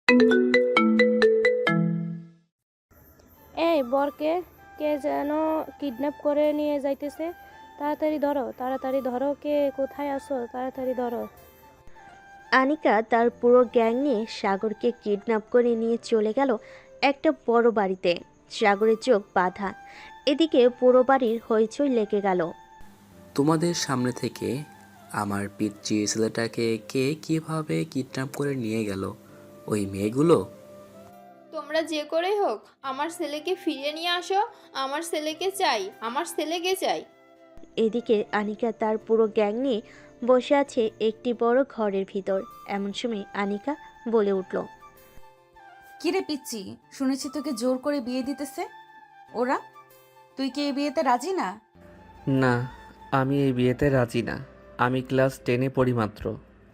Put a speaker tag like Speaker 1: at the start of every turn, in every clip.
Speaker 1: এই বরকে কে যেন কিডন্যাপ করে নিয়ে যাইতেছে। তাড়াতাড়ি ধরো, তাড়াতাড়ি ধরো, কে কোথায় আছো, তাড়াতাড়ি ধরো।
Speaker 2: আনিকা তার পুরো গ্যাং নিয়ে সাগরকে কিডন্যাপ করে নিয়ে চলে গেল একটা বড় বাড়িতে। সাগরের চোখ বাঁধা। এদিকে পুরো বাড়ির হইচই লেগে গেল।
Speaker 3: তোমাদের সামনে থেকে আমার পিচ্চি ছেলেটাকে কে কিভাবে কিডন্যাপ করে নিয়ে গেল? ওই মেয়েগুলো?
Speaker 4: তোমরা যে করেই হোক আমার ছেলেকে ফিরিয়ে নিয়ে আসো। আমার ছেলেকে চাই, আমার ছেলেকে চাই।
Speaker 2: এদিকে আনিকা তার পুরো গ্যাং নিয়ে বসে আছে একটি বড় ঘরের ভিতর। এমন সময় আনিকা বলে উঠল,
Speaker 5: কিরে পিচ্চি, শুনেছি তোকে জোর করে বিয়ে দিতেছে ওরা। তুই কি এই বিয়েতে রাজি না?
Speaker 6: না, আমি এই বিয়েতে রাজি না। আমি ক্লাস 10-এ পড়ি মাত্র।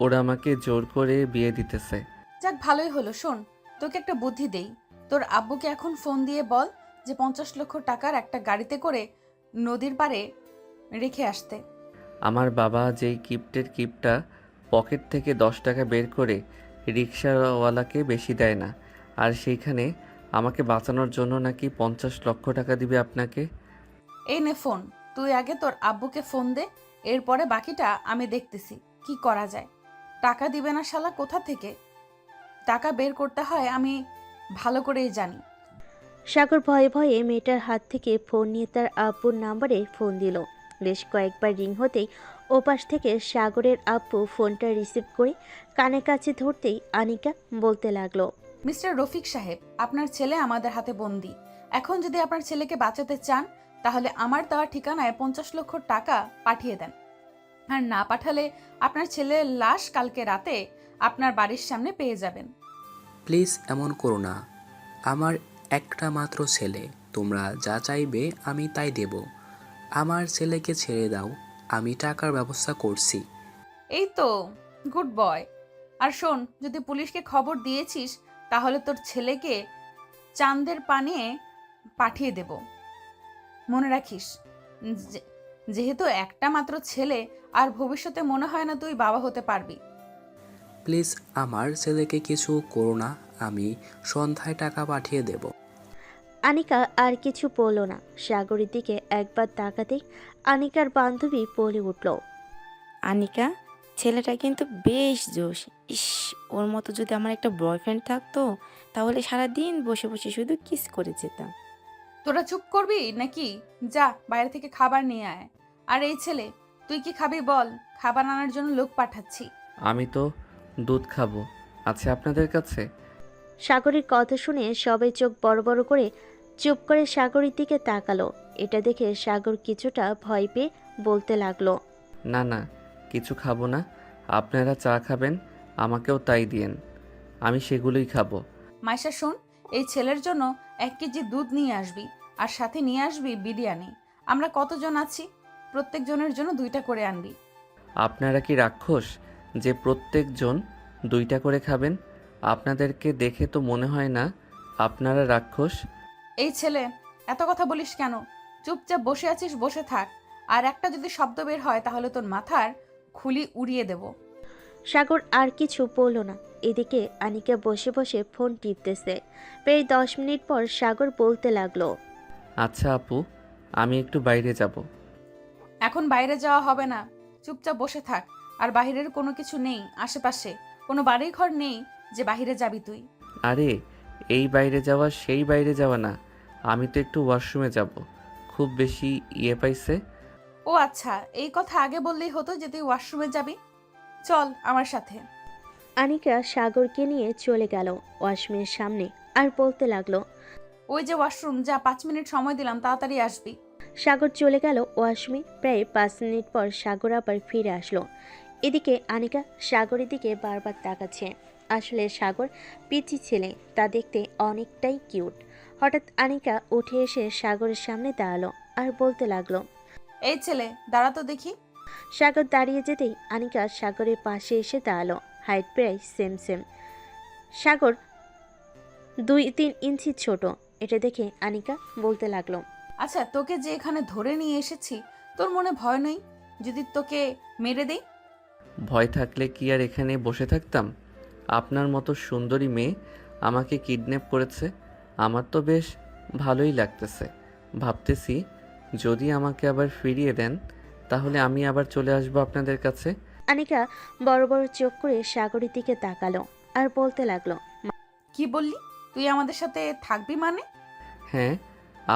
Speaker 6: ওরা আমাকে জোর করে বিয়ে দিতেছে।
Speaker 5: যাক, ভালোই হলো। শোন, তোকে একটা বুদ্ধি দেই। তোর আব্বুকে এখন ফোন দিয়ে বল যে 50 লক্ষ টাকার একটা গাড়িতে করে নদীর পাড়ে রেখে আসতে।
Speaker 6: আমার বাবা যেই কিপটা পকেট থেকে 10 টাকা বের করে রিক্সাওয়ালাকে বেশি দেয় না, আর সেইখানে আমাকে বাঁচানোর জন্য নাকি 50 লক্ষ টাকা দিবে আপনাকে।
Speaker 5: এই নে ফোন, তুই আগে তোর আব্বুকে ফোন দে, এরপরে বাকিটা আমি দেখতেছি কি করা যায়। টাকা দিবে না শালা, কোথা থেকে টাকা বের করতে হয় আমি ভালো করেই জানি।
Speaker 2: সাগর ভয়ে ভয়ে মেয়েটার হাত থেকে ফোন নিয়ে তার আব্বুর নাম্বারে ফোন দিল। বেশ কয়েকবার রিং হতেই ওপাশ থেকে সাগরের আব্বু ফোনটা রিসিভ করে কানের কাছে ধরতেই আনিকা বলতে লাগলো,
Speaker 5: মিস্টার রফিক সাহেব, আপনার ছেলে আমাদের হাতে বন্দি। এখন যদি আপনার ছেলেকে বাঁচাতে চান তাহলে আমার দেওয়া ঠিকানায় 50 লক্ষ টাকা পাঠিয়ে দেন। আর না পাঠালে আপনার ছেলের লাশ কালকে রাতে আপনার বাড়ির সামনে পেয়ে যাবেন।
Speaker 3: প্লিজ এমন করো না। আমার একটা মাত্র ছেলে, তোমরা যা চাইবে আমি তাই দেব। আমার ছেলেকে ছেড়ে দাও, আমি টাকার ব্যবস্থা করছি।
Speaker 5: এই তো, গুড বয়। আর শোন, যদি পুলিশকে খবর দিয়েছিস তাহলে তোর ছেলেকে চাঁদের পানে পাঠিয়ে দেব। মনে রাখিস, যেহেতু একটা মাত্র ছেলে, আর ভবিষ্যতে মনে হয় না তুই বাবা হতে পারবি।
Speaker 3: প্লিজ আমার ছেলেকে কিছু করো না, আমি সন্ধ্যায় টাকা পাঠিয়ে দেব।
Speaker 2: আনিকা আর কিছু বলল না। সাগরের দিকে একবার তাকাতেই আনিকার বান্ধবী বলে উঠল,
Speaker 7: আনিকা, ছেলেটা কিন্তু বেশ জোশ। ইস, ওর মতো যদি আমার একটা বয়ফ্রেন্ড থাকতো তাহলে সারাদিন বসে বসে শুধু কিস করে যেতাম।
Speaker 5: তোরা চুপ করবি নাকি? যা, বাইরে থেকে খাবার নিয়ে আয়। আর এই ছেলে, তুই কি খাবি বল, খাবার আনার জন্য লোক পাঠাচ্ছি।
Speaker 6: আমি তো দুধ খাবো, আছে আপনাদের কাছে?
Speaker 2: সাগরের কথা শুনে সবাই চোখ বড় বড় করে চুপ করে সাগরের দিকে তাকালো। এটা দেখে সাগর কিছুটা ভয় পেয়ে বলতে লাগলো,
Speaker 6: না না, কিছু খাবো না। আপনারা চা খাবেন, আমাকেও তাই দিয়েন, আমি সেগুলোই খাবো।
Speaker 5: মাইশা শোন, এই ছেলের জন্য 1 কেজি দুধ নিয়ে আসবি, আর সাথে নিয়ে আসবি বিরিয়ানি। আমরা কতজন আছি, প্রত্যেক জনের জন্য 2টা করে আনবি।
Speaker 6: আপনারা কি রাক্ষস যে প্রত্যেকজন 2টা করে খাবেন? আপনাদেরকে দেখে তো মনে হয় না আপনারা রাক্ষস।
Speaker 5: এই ছেলে, এত কথা বলিস কেন? চুপচাপ বসে আছিস, বসে থাক। আর একটা যদি শব্দ বের হয় তাহলে তোর মাথার খুলি উড়িয়ে দেব।
Speaker 2: সাগর আর কিছু বলল না। এদিকে আনিকা বসে বসে ফোন টিপতেছে। প্রায় 10 মিনিট পর সাগর বলতে লাগলো,
Speaker 6: আচ্ছা আপু, আমি একটু বাইরে যাব।
Speaker 5: এখন বাইরে যাওয়া হবে না, চুপচাপ বসে থাক। আর বাইরের কোনো কিছু নেই আশেপাশে, কোনো বাড়ি ঘর নেই যে বাইরে যাবি তুই।
Speaker 6: আরে, এই বাইরে যাওয়া সেই বাইরে যাওয়া না, আমি তো একটু ওয়াশরুমে যাব, খুব বেশি ইয়ে পাইছে।
Speaker 5: ও আচ্ছা, এই কথা আগে বললেই হতো যে তুই ওয়াশরুমে যাবি। চল আমার সাথে।
Speaker 2: আনিকা সাগরকে নিয়ে চলে গেল ওয়াশরুমের সামনে আর বলতে লাগলো,
Speaker 5: ওই যে ওয়াশরুম, যা, 5 মিনিট সময় দিলাম, তাড়াতাড়ি আসবি।
Speaker 2: সাগর চলে গেল ওয়াশরুমে। প্রায় 5 মিনিট পর সাগর আবার ফিরে আসলো। এদিকে আনিকা সাগরের দিকে বারবার তাকাচ্ছে। আসলে সাগর পিচি ছেলে, তা দেখতে অনেকটাই কিউট। হঠাৎ আনিকা উঠে এসে সাগরের সামনে দাঁড়ালো আর বলতে লাগলো,
Speaker 5: এই ছেলে, দাঁড়া তো দেখি।
Speaker 2: সাগর দাঁড়িয়ে যেতেই আনিকা সাগরের পাশে এসে দাঁড়ালো। হাইট প্রায় সেম সেম। সাগর 2-3 ইঞ্চি ছোট। এটা দেখে আনিকা বলতে লাগলো,
Speaker 5: আচ্ছা, তোকে যে এখানে ধরে নিয়ে এসেছি, তোর মনে ভয় নেই যদি তোকে মেরে দেই?
Speaker 6: ভয় থাকলে কি আর এখানে বসে থাকতাম? আপনার মতো সুন্দরী মেয়ে আমাকে কিডন্যাপ করেছে। আমার তো বেশ ভালোই লাগতেছে। ভাবতেছি যদি আমাকে আবার ফিরিয়ে দেন তাহলে আমি আবার চলে আসবো আপনাদের কাছে।
Speaker 2: আনিকা বড় বড় চোখ করে সাগরের দিকে তাকালো আর বলতে লাগলো,
Speaker 5: কি বললি? তুই আমাদের সাথে থাকবি মানে?
Speaker 6: হ্যাঁ,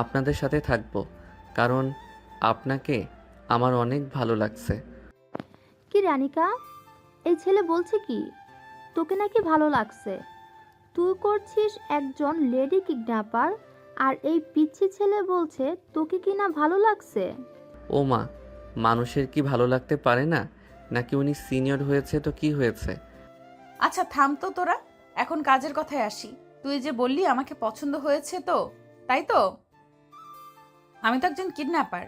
Speaker 6: আপনাদের সাথে থাকবো, কারণ আপনাকে আমার অনেক ভালো লাগছে।
Speaker 8: কি রানিকা, এই ছেলে বলছে কি তোকে নাকি ভালো লাগছে? তুই করছিস একজন লেডি কিডন্যাপার, আর এই পিচ্ছি ছেলে বলছে তোকে কি না ভালো লাগছে?
Speaker 6: ও মা, মানুষের কি ভালো লাগতে পারে না? নাকি উনি সিনিয়র হয়েছে তো কি হয়েছে?
Speaker 5: আচ্ছা থাম তো তোরা, এখন কাজের কথায় আসি। তুই যে বললি আমাকে পছন্দ হয়েছে, তো তাই তো? আমি তো একজন কিডন্যাপার।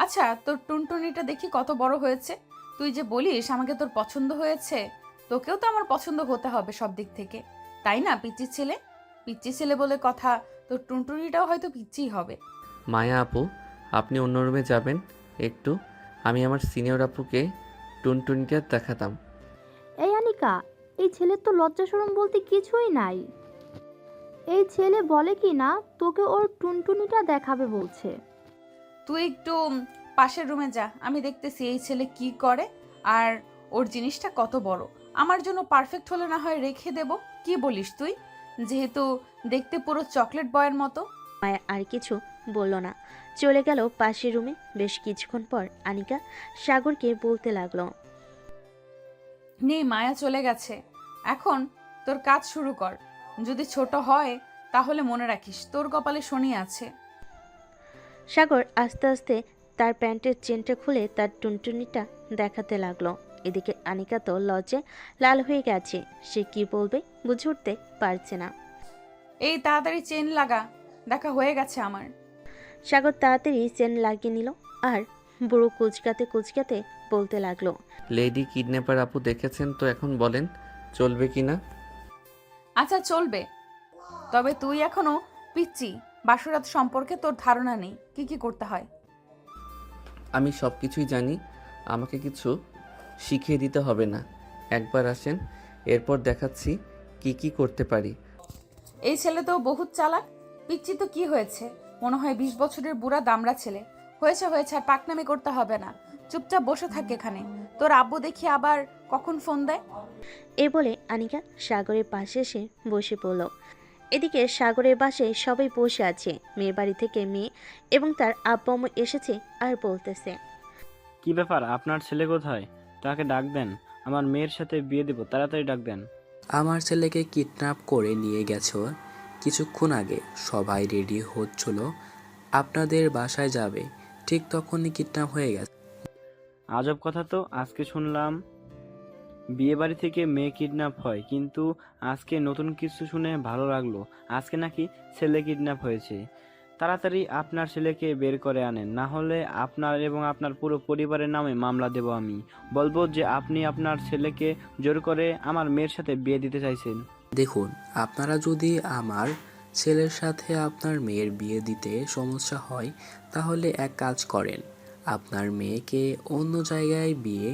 Speaker 5: আচ্ছা, তোর টুনটুনিটা দেখি কত বড় হয়েছে। তুই যে বলিস আমাকে তোর পছন্দ হয়েছে, তোকেও তো আমার পছন্দ হতে হবে সব দিক থেকে, তাই না? পিচ্চি ছেলে, পিচ্চি ছেলে বলে কথা, তোর টুনটুনিটাও হয়তো পিচ্চিই হবে।
Speaker 6: মায়া আপু, আপনি অন্য রুমে যাবেন একটু। আমি আমার সিনিয়র আপুকে টুনটুনিটা দেখাতাম।
Speaker 8: এই আনিকা, এই ছেলের তো লজ্জা শরম বলতে কিছুই নাই। এই ছেলে বলে কি না তোকে ওর টুনটুনিটা দেখাবে বলছে।
Speaker 5: তুই একটু পাশের রুমে যা, আমি দেখতেছি এই ছেলে কি করে আর ওর জিনিসটা কত বড়। আমার জন্য পারফেক্ট হলে না হয় রেখে দেব, কি বলিস তুই? যেহেতু দেখতে পুরো চকলেট বয়ের মতো।
Speaker 2: মায়া আর কিছু বলল না, চলে গেল পাশের রুমে। বেশ কিছুক্ষণ পর আনিকা সাগরকে বলতে লাগলো,
Speaker 5: নেই, মায়া চলে গেছে। এখন তোর কাজ শুরু কর। যদি ছোট হয় তাহলে মনে রাখিস তোর কপালে শনি আছে।
Speaker 2: সাগর আস্তে আস্তে তার প্যান্টের চেনটা খুলে তার টুনটুনিটা দেখাতে লাগলো। এদিকে আনিকা তো লজ্জায় লাল হয়ে গেছে, সে কি বলবে বুঝে উঠতে পারছে না।
Speaker 5: এই তাড়াতাড়ি চেন লাগা, দেখা হয়ে গেছে আমার।
Speaker 2: সাগর তাড়াতাড়ি চেন লাগিয়ে নিল আর বুড়ো কুচকাতে কুচকাতে বলতে লাগলো,
Speaker 6: লেডি কিডন্যাপার আপু দেখেছেন তো, এখন বলেন চলবে কি না?
Speaker 5: আচ্ছা চলবে, তবে তুই এখনো পিচ্চি। বাসরাত সম্পর্কে তোর ধারণা নেই কি কি করতে হয়।
Speaker 6: আমি সব কিছুই জানি, আমাকে কিছু শিখিয়ে দিতে হবে না। একবার আসেন, এরপর দেখাচ্ছি কি কি করতে পারি।
Speaker 5: এই ছেলে তো বহুত চালাক। পিচ্চি তো কি হয়েছে, মনে হয় 20 বছরের বুড়া দামড়া ছেলে। হয়েছে হয়েছে, আর পাকনামি করতে হবে না, চুপচাপ বসে থাক এখানে। তোর আব্বু দেখি আবার কখন ফোন দেয়।
Speaker 2: এ বলে আনিকা সাগরের পাশে এসে বসে পড়ল। এদিকে সাগরের বাসায় সবাই বসে আছে। মেয়ের বাড়ি থেকে মেয়ে এবং তার আব্বু আম্মু এসেছে আর বলতেছে,
Speaker 9: কি ব্যাপার, আপনার ছেলে কোথায়? তাকে ডাক দেন, আমার মেয়ের সাথে বিয়ে দেব, তাড়াতাড়ি ডাক দেন।
Speaker 3: আমার ছেলেকে কিডন্যাপ করে নিয়ে গেছো কিছুক্ষণ আগে। সবাই রেডি হচ্ছিল আপনাদের বাসায় যাবে, ঠিক তখনই কিডন্যাপ হয়ে গেছে।
Speaker 9: আজব কথা তো, আজকে শুনলাম বিয়ে বাড়ি থেকে মেয়ে কিডন্যাপ হয়, কিন্তু আজকে নতুন কিছু শুনে ভালো লাগলো। আজকে নাকি ছেলে কিডন্যাপ হয়েছে। তাড়াতাড়ি আপনার ছেলেকে বের করে আনেন, না হলে আপনার এবং আপনার পুরো পরিবারের নামে মামলা দেব। আমি বলবো যে আপনি আপনার ছেলেকে জোর করে আমার মেয়ের সাথে বিয়ে দিতে চাইছেন।
Speaker 3: দেখুন, আপনারা যদি আমার ছেলের সাথে আপনার মেয়ের বিয়ে দিতে সমস্যা হয় তাহলে এক কাজ করেন, আপনার মেয়েকে অন্য জায়গায় বিয়ে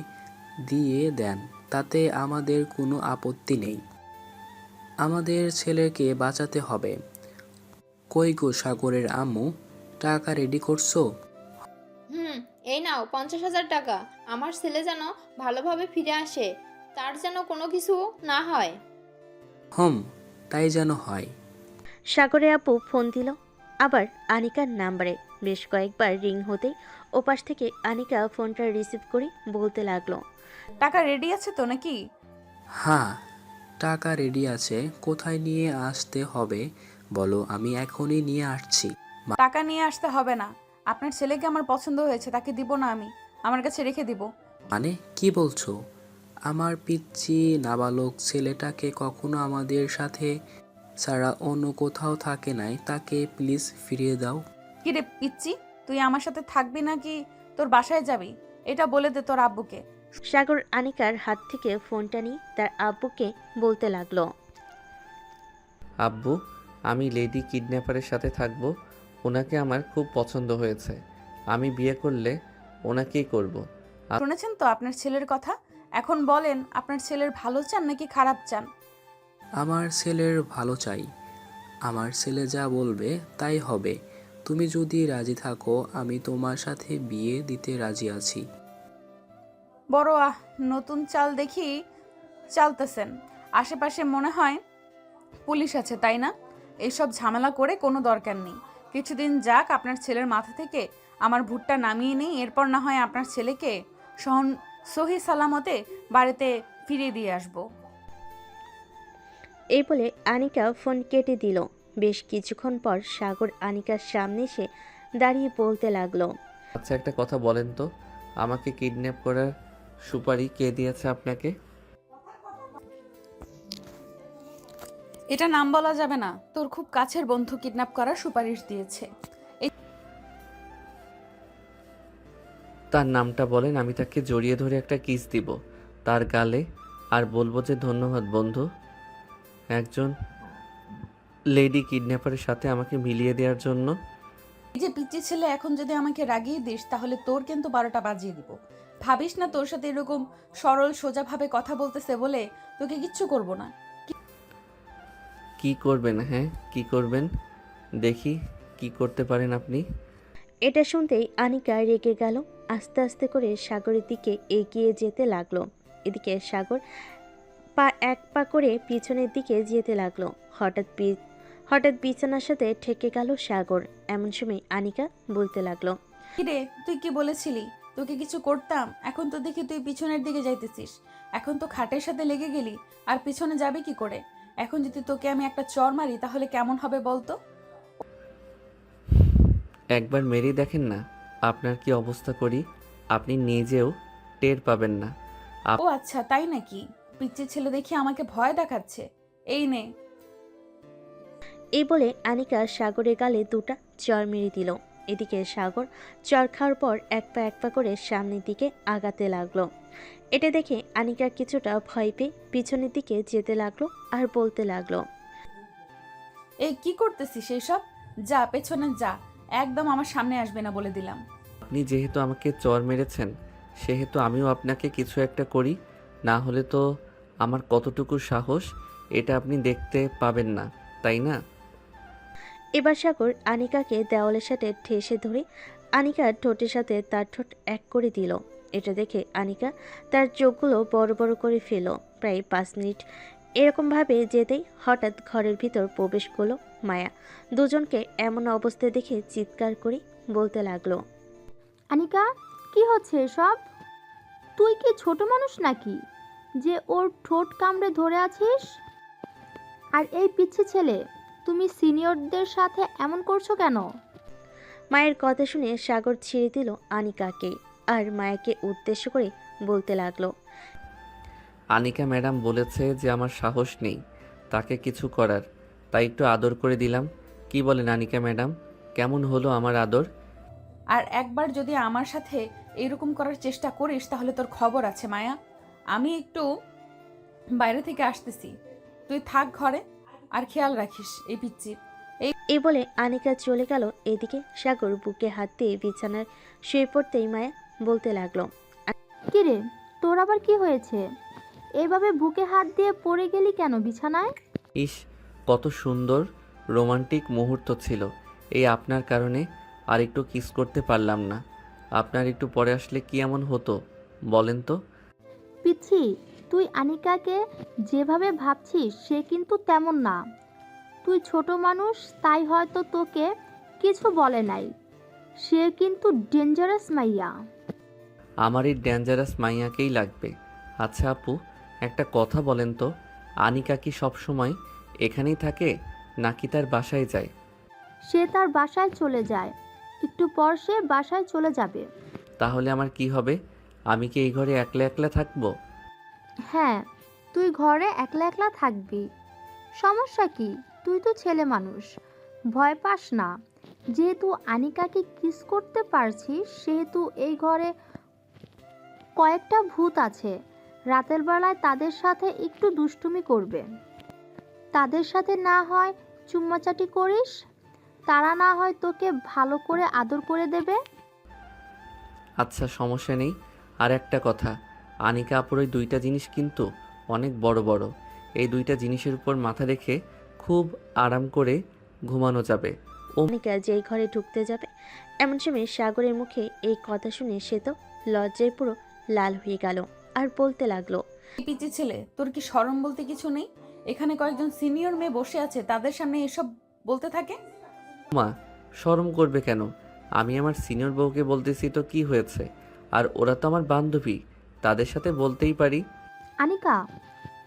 Speaker 3: দিয়ে দেন, তাতে আমাদের কোনো আপত্তি নেই। আমাদের ছেলেকে বাঁচাতে হবে। কই গো সাগরের আম্মু, টাকা রেডি করছো?
Speaker 4: এই নাও 50,000 টাকা। আমার ছেলে যেন ভালোভাবে ফিরে আসে, তার যেন কোনো কিছু না হয়।
Speaker 3: তাই যেন হয়।
Speaker 2: সাগরের আপু ফোন দিল আবার আনিকার নাম্বারে। বেশ কয়েকবার রিং হতেই ওপাশ থেকে আনিকা ফোনটা রিসিভ করে বলতে লাগলো,
Speaker 5: টাকা রেডি আছে তো নাকি?
Speaker 3: হ্যাঁ, টাকা রেডি আছে। কোথায় নিয়ে আসতে হবে বলো, আমি এখনই নিয়ে আসছি।
Speaker 5: টাকা নিয়ে আসতে হবে না, আপনার ছেলেকে আমার পছন্দ হয়েছে, তাকে দিব না, আমি আমার কাছে রেখে দিব।
Speaker 3: মানে কি বলছো? আমার পিচ্চি নাবালক ছেলেটাকে কখনো আমাদের সাথে ছাড়া অন্য কোথাও থাকে নাই, তাকে প্লিজ ফিরিয়ে দাও।
Speaker 5: কিরে পিচ্চি, তুই আমার সাথে থাকবি নাকি তোর বাসায় যাবি? এটা বলে দে তোর আব্বুকে।
Speaker 2: সাগর আনিকার হাত থেকে ফোনটা নিয়ে তার আব্বুকে বলতে লাগলো,
Speaker 6: আব্বু, আমি লেডি কিডন্যাপারের সাথে থাকবো। ওনাকে আমার খুব পছন্দ হয়েছে। আমি বিয়ে করলে ওনাকেই করব।
Speaker 5: শুনেছেন তো আপনার ছেলের কথা? এখন বলেন আপনার ছেলের ভালো চান নাকি খারাপ চান?
Speaker 3: আমার ছেলের ভালো চাই। আমার ছেলে যা বলবে তাই হবে। তুমি যদি রাজি থাকো আমি তোমার সাথে বিয়ে দিতে রাজি আছি।
Speaker 5: বড় নতুন চাল দেখি চালতেছেন। আশেপাশে মনে হয় পুলিশ আছে, তাই না? এইসব ঝামেলা করে কোনো দরকার নেই। কিছুদিন যাক, আপনার ছেলের মাথা থেকে আমার ভুট্টা নামিয়ে নেই, এরপর না হয় আপনার ছেলেকে সহি সালামতে বাড়িতে ফিরিয়ে দিয়ে আসবো।
Speaker 2: এই বলে আনিকা ফোন কেটে দিল। বেশ কিছুক্ষণ পর সাগর আনিকার সামনে এসে দাঁড়িয়ে বলতে লাগলো।
Speaker 6: আচ্ছা, একটা কথা বলেন তো, আমাকে কিডন্যাপ করার সুপারি কে দিয়েছে আপনাকে?
Speaker 5: এটা নাম বলা যাবে না। তোর খুব কাছের বন্ধু কিডন্যাপ করার সুপারিশ দিয়েছে।
Speaker 6: তার নামটা বলেন, আমি তাকে জড়িয়ে ধরে একটা কিস দিব তার গালে, আর বলবো যে ধন্যবাদ বন্ধু, একজন লেডি কিডন্যাপারের সাথে আমাকে মিলিয়ে দেওয়ার জন্য।
Speaker 5: এই যে পিচ্চি ছেলে, এখন যদি আমাকে রাগিয়ে দিস তাহলে তোর কিন্তু 12টা বাজিয়ে দিব। ভাবিস না তোর সাথে এরকম সরল সোজাভাবে কথা বলতেছে বলে তোকে কিচ্ছু করব না।
Speaker 6: কি করবেন? হ্যাঁ, কি করবেন? দেখি কি করতে পারেন আপনি।
Speaker 2: এটা শুনতেই আনিকা রেগে গেল। আস্তে আস্তে করে সাগরের দিকে এগিয়ে যেতে লাগলো। এদিকে সাগর এক পা করে পিছনের দিকে যেতে লাগলো। হঠাৎ বিছানার সাথে ঠেকে গেল সাগর। এমন সময় আনিকা বলতে লাগলো।
Speaker 5: কিরে, তুই কি বলেছিলি তোকে কিছু করতাম? এখন তো দেখি তুই পিছনের দিকে যাইতেছিস। এখন তো খাটের সাথে লেগে গেলি, আর পিছনে যাবে কি করে? এখন যদি তোকে আমি একটা চড় মারি তাহলে কেমন হবে বলতো?
Speaker 6: একবার মেরেই দেখেন না আপনার কি অবস্থা করি, আপনি নিজেও টের পাবেন না।
Speaker 5: ও আচ্ছা, তাই নাকি? পিচ্চি ছেলে দেখি আমাকে ভয় দেখাচ্ছে। এই নে।
Speaker 2: এই বলে আনিকা সাগরের গালে দুটা চর মেরে দিল। এদিকে সাগর চর খাওয়ার পর এক পা করে সামনের দিকে আগাতে লাগলো। এটা দেখে আনিকা কিছুটা ভয় পেয়ে পিছনের দিকে যেতে লাগলো আর বলতে লাগলো।
Speaker 5: এই কি করতেছিস এইসব? যা পেছনে যা, একদম আমার সামনে আসবে না বলে দিলাম।
Speaker 6: আপনি যেহেতু আমাকে চর মেরেছেন সেহেতু আমিও আপনাকে কিছু একটা করি, না হলে তো আমার কতটুকু সাহস এটা আপনি দেখতে পাবেন না, তাই না?
Speaker 2: এবার সাগর আনিকাকে দেওয়ালের সাথে ঠেসে ধরে আনিকার ঠোঁটের সাথে তার ঠোঁট এক করে দিল। এটা দেখে আনিকা তার চোখগুলো বড় বড় করে ফেল। প্রায় 5 মিনিট এরকমভাবে যেতেই হঠাৎ ঘরের ভিতর প্রবেশ করলো মায়া। দুজনকে এমন অবস্থায় দেখে চিৎকার করে বলতে লাগলো।
Speaker 8: আনিকা, কি হচ্ছে এসব? তুই কি ছোট মানুষ নাকি যে ওর ঠোঁট কামড়ে ধরে আছিস? আর এই পিচ্ছি ছেলে, তুমি সিনিয়রদের সাথে এমন করছো কেন?
Speaker 2: মায়ের কথা শুনে সাগর ছেড়ে দিল আনিকাকে আর মায়াকে উদ্দেশ্য করে বলতে লাগলো।
Speaker 6: আনিকা ম্যাডাম বলেছে যে আমার সাহস নেই তাকে কিছু করার, তাই একটু আদর করে দিলাম। কি বলেন আনিকা ম্যাডাম, কেমন হলো আমার আদর?
Speaker 5: আর একবার যদি আমার সাথে এরকম করার চেষ্টা করিস তাহলে তোর খবর আছে মায়া। আমি একটু বাইরে থেকে আসতেছি, তুই থাক ঘরে, আর খেয়াল রাখিস এই পিচ্চির।
Speaker 2: এই বলে আনিকা চলে গেল। এদিকে সাগর বুকে হাত দিয়ে বিছানার শুয়ে পড়তেই মায়া বলতে লাগলো।
Speaker 8: কিরে, তোর আবার কি হয়েছে? এভাবে বুকে হাত দিয়ে পড়ে গেলি কেন বিছানায়?
Speaker 6: ইস, কত সুন্দর রোমান্টিক মুহূর্ত ছিল, এই আপনার কারণে আর একটু কিস করতে পারলাম না। আপনার একটু পরে আসলে কি এমন হতো বলেন তো?
Speaker 8: পিচ্ছি, তুই আনিকাকে যেভাবে ভাবছিস সে কিন্তু তেমন না। তুই ছোট মানুষ, তাই হয়তো তোকে কিছু বলে নাই। সে কিন্তু ডেঞ্জারাস মাইয়া।
Speaker 6: আমার এই ডেঞ্জারাস মাইয়াকেই লাগবে। আচ্ছা আপু, একটা কথা বলেন তো, আনিকা কি সব সময় এখানেই থাকে নাকি তার বাসায় যায়?
Speaker 8: সে তার বাসায় চলে যায়, একটু পর সে বাসায় চলে যাবে।
Speaker 6: তাহলে আমার কি হবে? আমি কি এই ঘরে একলা একলা থাকবো?
Speaker 8: হ্যাঁ, তুই ঘরে একলা একলা থাকবি। সমস্যা কি? তুই তো ছেলে মানুষ, ভয় পাস না। যেহেতু আনিকাকে কিস করতে পারছিস সেহেতু এই ঘরে কয়েকটা ভূত আছে। রাতের বেলায় তাদের সাথে একটু দুষ্টুমি করবে। তাদের সাথে না হয় চুম্মাচাটি করিস, তারা না হয় তোকে ভালো করে আদর করে দেবে।
Speaker 6: আচ্ছা, সমস্যা নেই। আর একটা কথা, আনিকা আপুর ওই 2টা জিনিস কিন্তু অনেক বড় বড়, এই দুইটা জিনিসের উপর মাথা রেখে খুব আরাম করে ঘুমানো যাবে।
Speaker 2: আনিকা যেই ঘরে ঢুকতে যাবে এমন সময় সাগরের মুখে এই কথা শুনে সে তো লজ্জায় পুরো লাল হয়ে গেল আর বলতে লাগলো,
Speaker 5: এই পিচি ছেলে, তোর কি শরম বলতে কিছু নেই? এখানে কয়েকজন সিনিয়র মেয়ে বসে আছে, তাদের সামনে এসব বলতে থাকে।
Speaker 6: মা, শরম করবে কেন? আমি আমার সিনিয়র বউকে বলতেছি তো কি হয়েছে? আর ওরা তো আমার বান্ধবী, তাদের সাথে বলতেই পারি।
Speaker 8: আনিকা,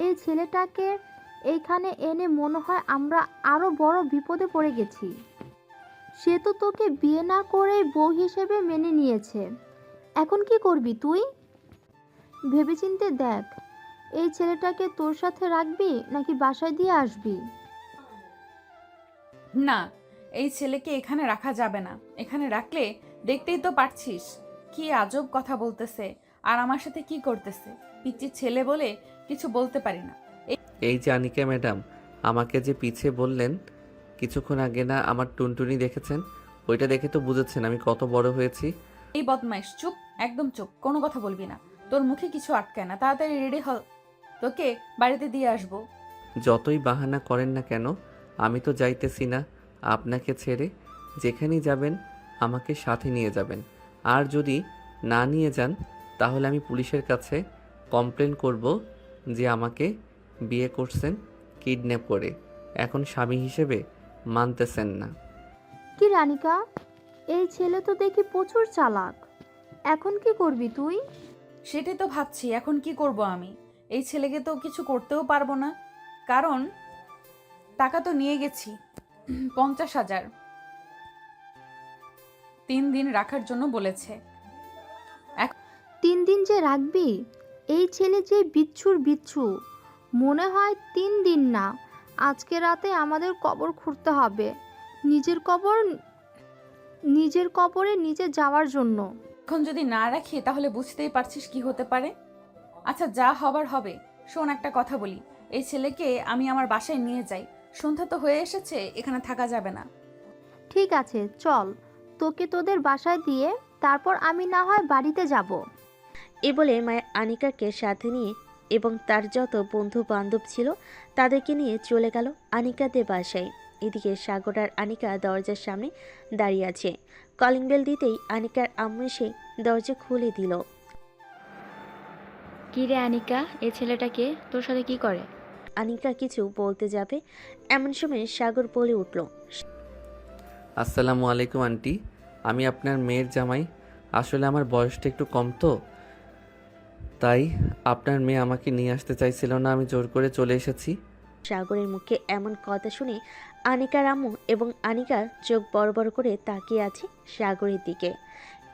Speaker 8: এই ছেলেটাকে এইখানে এনে মনে হয় আমরা আরো বড় বিপদে পড়ে গেছি। সে তো তোকে বিয়ে না করে বউ হিসেবে মেনে নিয়েছে, এখন কি করবি তুই? ভেবেচিন্তে দেখ, এই ছেলেটাকে তোর সাথে রাখবি নাকি বাসায় দিয়ে আসবি?
Speaker 5: না, এই ছেলেকে এখানে রাখা যাবে না। এখানে রাখলে দেখতেই তো পারছিস কি আজব কথা বলতেছে আর আমার সাথে কি করতেছে। পিচি ছেলে বলে কিছু বলতে পারি না।
Speaker 6: এই যে আনিকা ম্যাডাম, আমাকে যে পিছে বললেন কিছুক্ষণ আগে না আমার টুনটুনি দেখেছেন, ওইটা দেখে তো বুঝেছেন আমি কত বড় হয়েছি।
Speaker 5: এই বদমাইশ, চুপ, একদম চুপ, কোনো কথা বলবি না। তোর মুখে কিছু আটকায় না, তাড়াতাড়ি রেডি হ, তোকে বাড়িতে দিয়ে আসবো।
Speaker 6: যতই বাহানা করেন না কেন, আমি তো যাইতেছি না আপনাকে ছেড়ে। যেখানেই যাবেন আমাকে সাথে নিয়ে যাবেন, আর যদি না নিয়ে যান তাহলে আমি পুলিশের কাছে কমপ্লেন করব যে আমাকে বিয়ে করছেন কিডন্যাপ করে, এখন স্বামী হিসেবে মানতেছেন না।
Speaker 8: কি রানিকা, এই ছেলে তো দেখি প্রচুর চালাক, এখন কি করবি তুই?
Speaker 5: সেটাই তো ভাবছি, এখন কি করব আমি। এই ছেলেকে তো কিছু করতেও পারবো না, কারণ টাকা তো নিয়ে গেছি 50,000, 3 দিন রাখার জন্য বলেছে।
Speaker 8: 3 দিন যে রাখবি? এই ছেলে যে বিচ্ছুর বিচ্ছু, মনে হয় 3 দিন না, আজকে রাতে আমাদের কবর খুঁড়তে হবে নিজের কবরে নিজে যাওয়ার জন্য।
Speaker 5: এখন যদি না রাখি তাহলে বুঝতেই পারছিস কি হতে পারে। আচ্ছা, যা হবার হবে। শোন, একটা কথা বলি, এই ছেলেকে আমি আমার বাসায় নিয়ে যাই। সন্ধ্যা তো হয়ে এসেছে, এখানে থাকা যাবে না।
Speaker 8: ঠিক আছে, চল, তোকে তোদের বাসায় দিয়ে তারপর আমি না হয় বাড়িতে যাব।
Speaker 2: এ বলে মায়ের আনিকাকে সাথে নিয়ে এবং তার যত বন্ধু বান্ধব ছিল তাদেরকে নিয়ে চলে গেল আনিকাদের বাসায়। এদিকে সাগর আর আনিকা দরজার সামনে দাঁড়িয়ে আছে। কলিং বেল দিতেই আনিকার আম্মু এসে দরজা খুলে দিল।
Speaker 1: কি রে আনিকা, এই ছেলেটাকে তোর সাথে কি করে?
Speaker 2: আনিকা কিছু বলতে যাবে এমন সময় সাগর বলে উঠল,
Speaker 6: আসসালামু আলাইকুম আন্টি, আমি আপনার মেয়ের জামাই। আসলে আমার বয়সটা একটু কম তো, তাই আপনার মেয়ে আমাকে নিয়ে আসতে চাইছিল না, আমি জোর করে চলে এসেছি।
Speaker 2: সাগরের মুখে এমন কথা শুনে আনিকার আম্মু এবং আনিকার চোখ বড় বড় করে তাকিয়ে আছে সাগরের দিকে।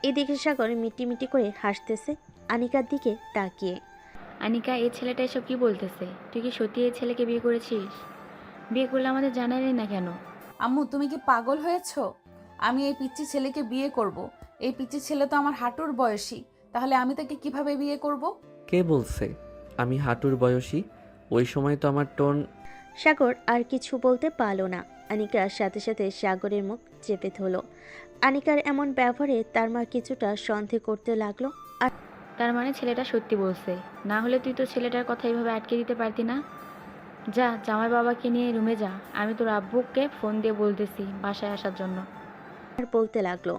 Speaker 2: এদিকে সাগর মিটি করে হাসতেছে আনিকার দিকে তাকিয়ে।
Speaker 1: আনিকা, এই ছেলেটা এসব কি বলতেছে? তুই কি সত্যি এই ছেলেকে বিয়ে করেছিস? বিয়ে করলে আমাদের জানালি না কেন?
Speaker 5: আম্মু, তুমি কি পাগল হয়েছো? আমি এই পিচ্চি ছেলেকে বিয়ে করব? এই পিচ্চি ছেলে তো আমার হাঁটুর বয়সী, তাহলে আমি তাকে কিভাবে বিয়ে করব?
Speaker 6: কে বলছে আমি হাঁটুর বয়সী? ওই সময় তো আমার টোন।
Speaker 2: সাগর আর কিছু বলতে পারল না। আনিকার সাথে সাথে সাগরের মুখ চেপে ধরল। আনিকার এমন ব্যবহারে তার মা কিছুটা সন্দেহ করতে লাগলো। আর
Speaker 1: তার মানে ছেলেটা সত্যি বলছে, না হলে তুই তো ছেলেটার কথা এইভাবে আটকে দিতে পারতি না। যা, জামাই বাবাকে নিয়ে রুমে যা, আমি তোর আব্বুকে ফোন দিয়ে বলতেছি বাসায় আসার জন্য।
Speaker 2: বলতে লাগলো।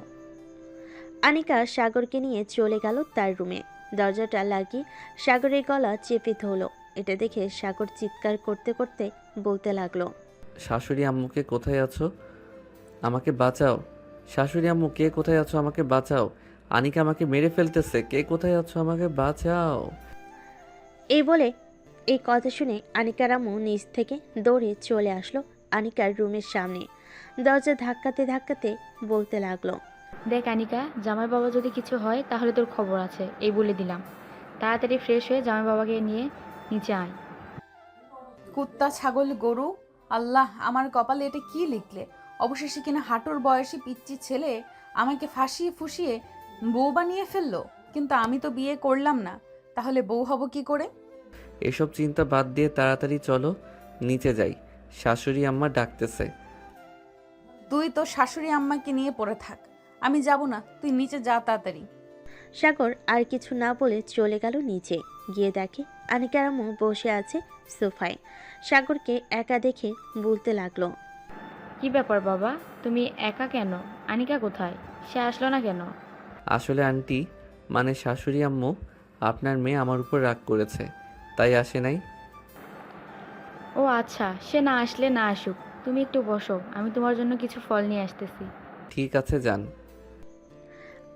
Speaker 2: আনিকা সাগরকে নিয়ে চলে গেল তার রুমে। দরজাটা লাগিয়ে সাগরের গলা চেপে ধরল। এটা দেখে সাগর চিৎকার করতে করতে বলতে লাগলো,
Speaker 6: শাশুড়ি আম্মুকে কোথায় আছো? আমাকে বাঁচাও। শাশুড়ি আম্মু, কে কোথায় আছো? আমাকে বাঁচাও। আনিকা আমাকে মেরে ফেলতেছে, কে কোথায় আছো? আমাকে বাঁচাও।
Speaker 2: এই বলে এই কথা শুনে আনিকার আম্মু নিচ থেকে দৌড়ে চলে আসলো আনিকার রুমের সামনে। দরজা ধাক্কাতে ধাক্কাতে বলতে লাগলো,
Speaker 1: দেখ আনিকা, জামাই বাবা যদি কিছু হয় তাহলে তোর খবর আছে, এই বলে দিলাম। তাড়াতাড়ি ফ্রেশ হয়ে জামাই বাবাকে নিয়ে নিচে আয়।
Speaker 5: কুত্তা, ছাগল, গরু, আল্লাহ, আমার কপালে এটা কি লিখলে? অবশেষে কিনা হাঁটুর বয়সী পিচ্চি ছেলে আমাকে ফাঁসিয়ে ফুসিয়ে বউ বানিয়ে ফেললো। কিন্তু আমি তো বিয়ে করলাম না, তাহলে বউ হব কি করে?
Speaker 6: এসব চিন্তা বাদ দিয়ে তাড়াতাড়ি চলো, নিচে যাই, শাশুড়ি আম্মা ডাকতেছে।
Speaker 5: তুই তো শাশুড়ি আম্মাকে নিয়ে পড়ে থাক, আমি যাব না, তুই নিচে যা তাড়াতাড়ি।
Speaker 2: সাগর আর কিছু না বলে চলে গেল নিচে। গিয়ে দেখে আনিকার আম্মু বসে আছে সোফায়। সাগরকে একা দেখে বলতে লাগলো,
Speaker 1: কি ব্যাপার বাবা, তুমি একা কেন? আনিকা কোথায়? সে আসলো না কেন?
Speaker 6: আসলে আন্টি, মানে শাশুড়ি আম্মু, আপনার মেয়ে আমার উপর রাগ করেছে, তাই আসে নাই।
Speaker 1: ও আচ্ছা, সে না আসলে না আসুক, তুমি একটু বসো, আমি তোমার জন্য কিছু ফল নিয়ে আসতেছি।
Speaker 6: ঠিক আছে, যান।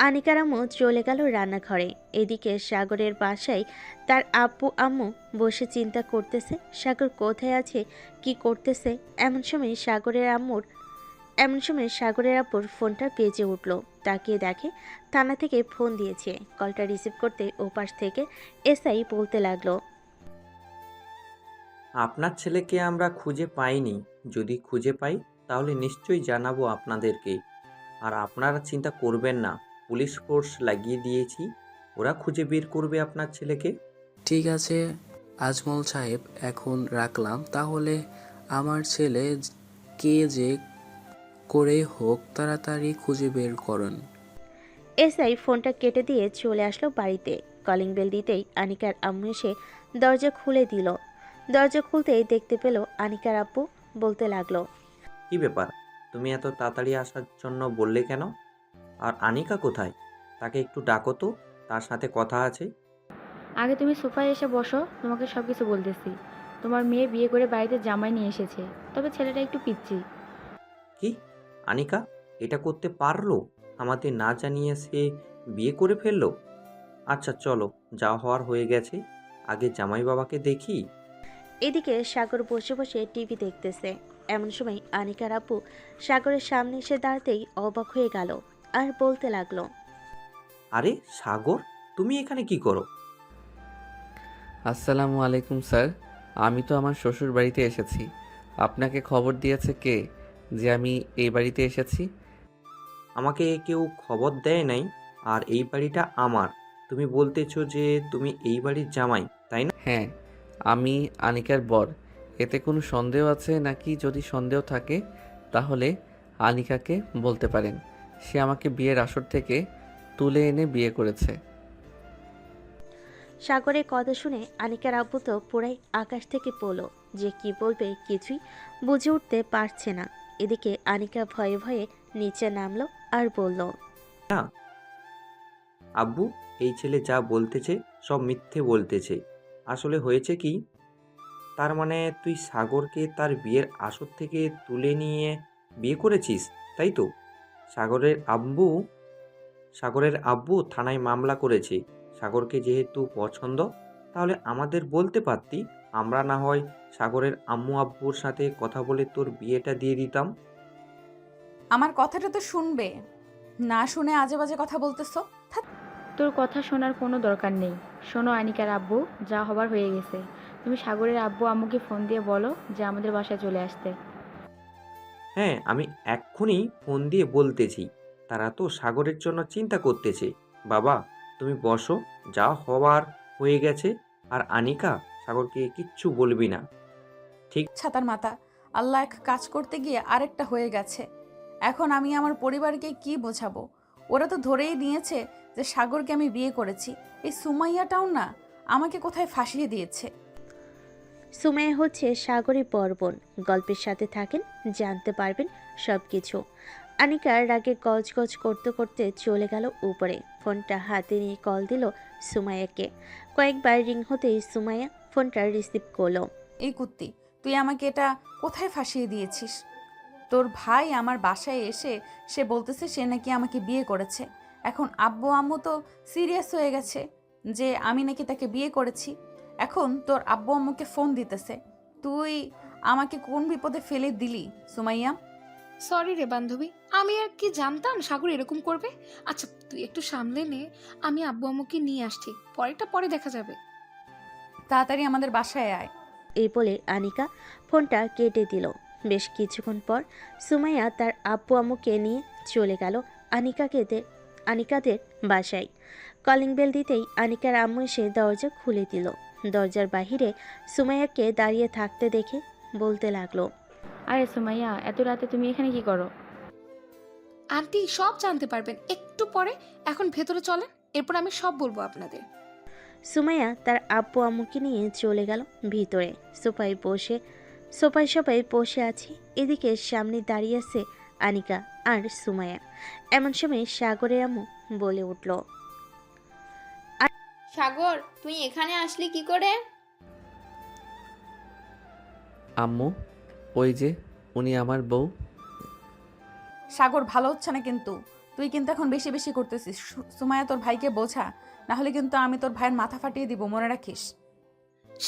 Speaker 2: আনিকার আম্মু চলে গেল রান্নাঘরে। এদিকে সাগরের বাসায় তার আব্বু আম্মু বসে চিন্তা করতেছে সাগর কোথায় আছে, কি করতেছে। এমন সময় সাগরের আব্বুর ফোনটা বেজে উঠল। তাকিয়ে দেখে থানা থেকে ফোন দিয়েছে। কলটা রিসিভ করতে ওপাশ থেকে এসআই বলতে লাগলো,
Speaker 10: আপনার ছেলেকে আমরা খুঁজে পাইনি। যদি খুঁজে পাই তাহলে নিশ্চয়ই জানাবো আপনাদেরকে। আর আপনারা চিন্তা করবেন না, পুলিশ ফোর্স লাগিয়ে দিয়েছি, ওরা খুঁজে বের করবে আপনার ছেলেকে।
Speaker 3: ঠিক আছে আজমল সাহেব, এখন রাখলাম তাহলে। আমার ছেলে কে যে করে হোক তাড়াতাড়ি খুঁজে বের করুন।
Speaker 2: এসআই ফোনটা কেটে দিয়ে চলে আসলো বাড়িতে। কলিং বেল দিতেই আনিকার আম্মু এসে দরজা খুলে দিল। দরজা খুলতেই দেখতে পেল আনিকার আব্বু। বলতে লাগলো,
Speaker 10: কি ব্যাপার, তুমি এত তাড়াতাড়ি আসার জন্য বললে কেন? আর আনিকা কোথায়? তাকে একটু ডাকো তো, তার সাথে কথা আছে।
Speaker 1: আগে তুমি সোফায় এসে বসো, তোমাকে সব কিছু বলতেছি। তোমার মেয়ে বিয়ে করে বাড়িতে জামাই নিয়ে এসেছে, তবে ছেলেটা একটু পিচ্ছি।
Speaker 10: কি, আনিকা এটা করতে পারলো? আমাদের না জানিয়ে সে বিয়ে করে ফেললো? আচ্ছা চলো, যা হওয়ার হয়ে গেছে, আগে জামাই বাবাকে দেখি।
Speaker 2: এদিকে সাগর বসে বসে টিভি দেখতেছে। এমন সময় আনিকার আব্বু সাগরের সামনে এসে দাঁড়াতেই অবাক হয়ে গেল আর বলতে লাগলো,
Speaker 10: আরে সাগর, তুমি এখানে কি করো?
Speaker 6: আসসালামু আলাইকুম স্যার, আমি তো আমার শ্বশুর বাড়িতে এসেছি। আপনাকে খবর দিয়েছে কে যে আমি এই বাড়িতে এসেছি?
Speaker 10: আমাকে কেউ খবর দেয় নাই। আর এই বাড়িটা আমার। তুমি বলতেছো যে তুমি এই বাড়ির জামাই, তাই না?
Speaker 6: হ্যাঁ, আমি আনিকার বর। এতে কোনো সন্দেহ আছে নাকি? যদি সন্দেহ থাকে তাহলে আনিকাকে বলতে পারেন। সে আমাকে বিয়ের আসর থেকে তুলে এনে বিয়ে করেছে।
Speaker 2: সাগরের কথা শুনে আনিকার আব্বু তো পুরাই আকাশ থেকে পড়লো। যে কি বলবে কিছুই বুঝে উঠতে পারছে না। এদিকে আনিকা ভয়ে ভয়ে নিচে নামলো আর বলল,
Speaker 10: না আব্বু, এই ছেলে যা বলতেছে সব মিথ্যে বলতেছে। আসলে হয়েছে কি, তার মানে তুই সাগরকে তার বিয়ের আসর থেকে তুলে নিয়ে বিয়ে করেছিস, তাই তো? সাগরের আব্বু সাগরের আব্বু থানায় মামলা করেছে। সাগরকে যেহেতু পছন্দ, তাহলে আমাদের বলতে পারতি, আমরা না হয় সাগরের আম্মু আব্বুর সাথে কথা বলে তোর বিয়েটা দিয়ে দিতাম।
Speaker 5: আমার কথাটা তো শুনবে, না শুনে আজে বাজে কথা বলতেছো।
Speaker 1: তোর কথা শোনার কোনো দরকার নেই। শোনো আনিকার আব্বু, যা হবার হয়ে গেছে। তুমি সাগরের আব্বু আম্মুকে ফোন দিয়ে বলো যে আমাদের বাসায় চলে আসতে।
Speaker 10: হ্যাঁ, আমি এক্ষুনি ফোন দিয়ে বলতেছি। তারা তো সাগরের জন্য চিন্তা করতেছে। বাবা, তুমি বসো, যা হওয়ার হয়ে গেছে। আর আনিকা, সাগরকে কিচ্ছু বলবি না।
Speaker 5: ছাতার মাথা, আল্লাহ এক কাজ করতে গিয়ে আরেকটা হয়ে গেছে। এখন আমি আমার পরিবারকে কি বোঝাবো? ওরা তো ধরেই নিয়েছে যে সাগরকে আমি বিয়ে করেছি। এই সুমাইয়াটাও না আমাকে কোথায় ফাঁসিয়ে দিয়েছে।
Speaker 2: সুমাইয়া হচ্ছে সাগরের বর্বন। গল্পের সাথে থাকেন, জানতে পারবেন সব কিছু। আনিকার রাগে গজগজ করতে করতে চলে গেল উপরে। ফোনটা হাতে নিয়ে কল দিল সুমাইয়াকে। কয়েকবার রিং হতেই সুমাইয়া ফোনটা রিসিভ করলো।
Speaker 5: এই কুত্তি, তুই আমাকে এটা কোথায় ফাঁসিয়ে দিয়েছিস? তোর ভাই আমার বাসায় এসে সে বলতেছে সে নাকি আমাকে বিয়ে করেছে। এখন আব্বু আম্মু তো সিরিয়াস হয়ে গেছে যে আমি নাকি তাকে বিয়ে করেছি। এখন তোর আব্বু আম্মুকে ফোন দিতেছে। তুই আমাকে কোন বিপদে ফেলে দিলি সুমাইয়া?
Speaker 11: সরি রে বান্ধবী, আমি আর কি জানতাম সাগর এরকম করবে। আচ্ছা তুই একটু সামলে নে, আমি আব্বু আম্মুকে নিয়ে আসছি, পরেরটা পরে দেখা যাবে।
Speaker 5: তাড়াতাড়ি আমাদের বাসায় আয়।
Speaker 2: এই বলে আনিকা ফোনটা কেটে দিল। বেশ কিছুক্ষণ পর সুমাইয়া তার আব্বু আম্মুকে নিয়ে চলে গেল আনিকাদের বাসায়। কলিং বেল দিতেই আনিকার আম্মু এসে দরজা খুলে দিল। দরজার বাহিরে সুমাইয়াকে দাঁড়িয়ে থাকতে দেখে বলতে লাগলো,
Speaker 1: আরে সুমাইয়া, এত রাতে তুমি এখানে কি করো?
Speaker 11: আন্টি সব জানতে পারবেন একটু পরে, এখন ভেতরে চলেন, এরপর আমি সব বলবো আপনাদের।
Speaker 2: সুমাইয়া তার আব্বু আম্মুকে নিয়ে চলে গেল ভিতরে। সোফায় সবাই বসে আছে। এদিকে সামনে দাঁড়িয়ে আছে আনিকা আর সুমাইয়া। এমন সময় সাগরের আম্মু বলে উঠল,
Speaker 4: সাগর, তুই এখানে আসলি কি করে?
Speaker 6: আম্মু, ওই যে উনি আমার বউ।
Speaker 5: সাগর, ভালো হচ্ছে না কিন্তু। তুই কিন্তু এখন বেশি বেশি করতেছিস। সুমাইয়া, তোর ভাইকে বোঝা, না হলে কিন্তু আমি তোর ভাইয়ের মাথা ফাটিয়ে দিব, মনে রাখিস।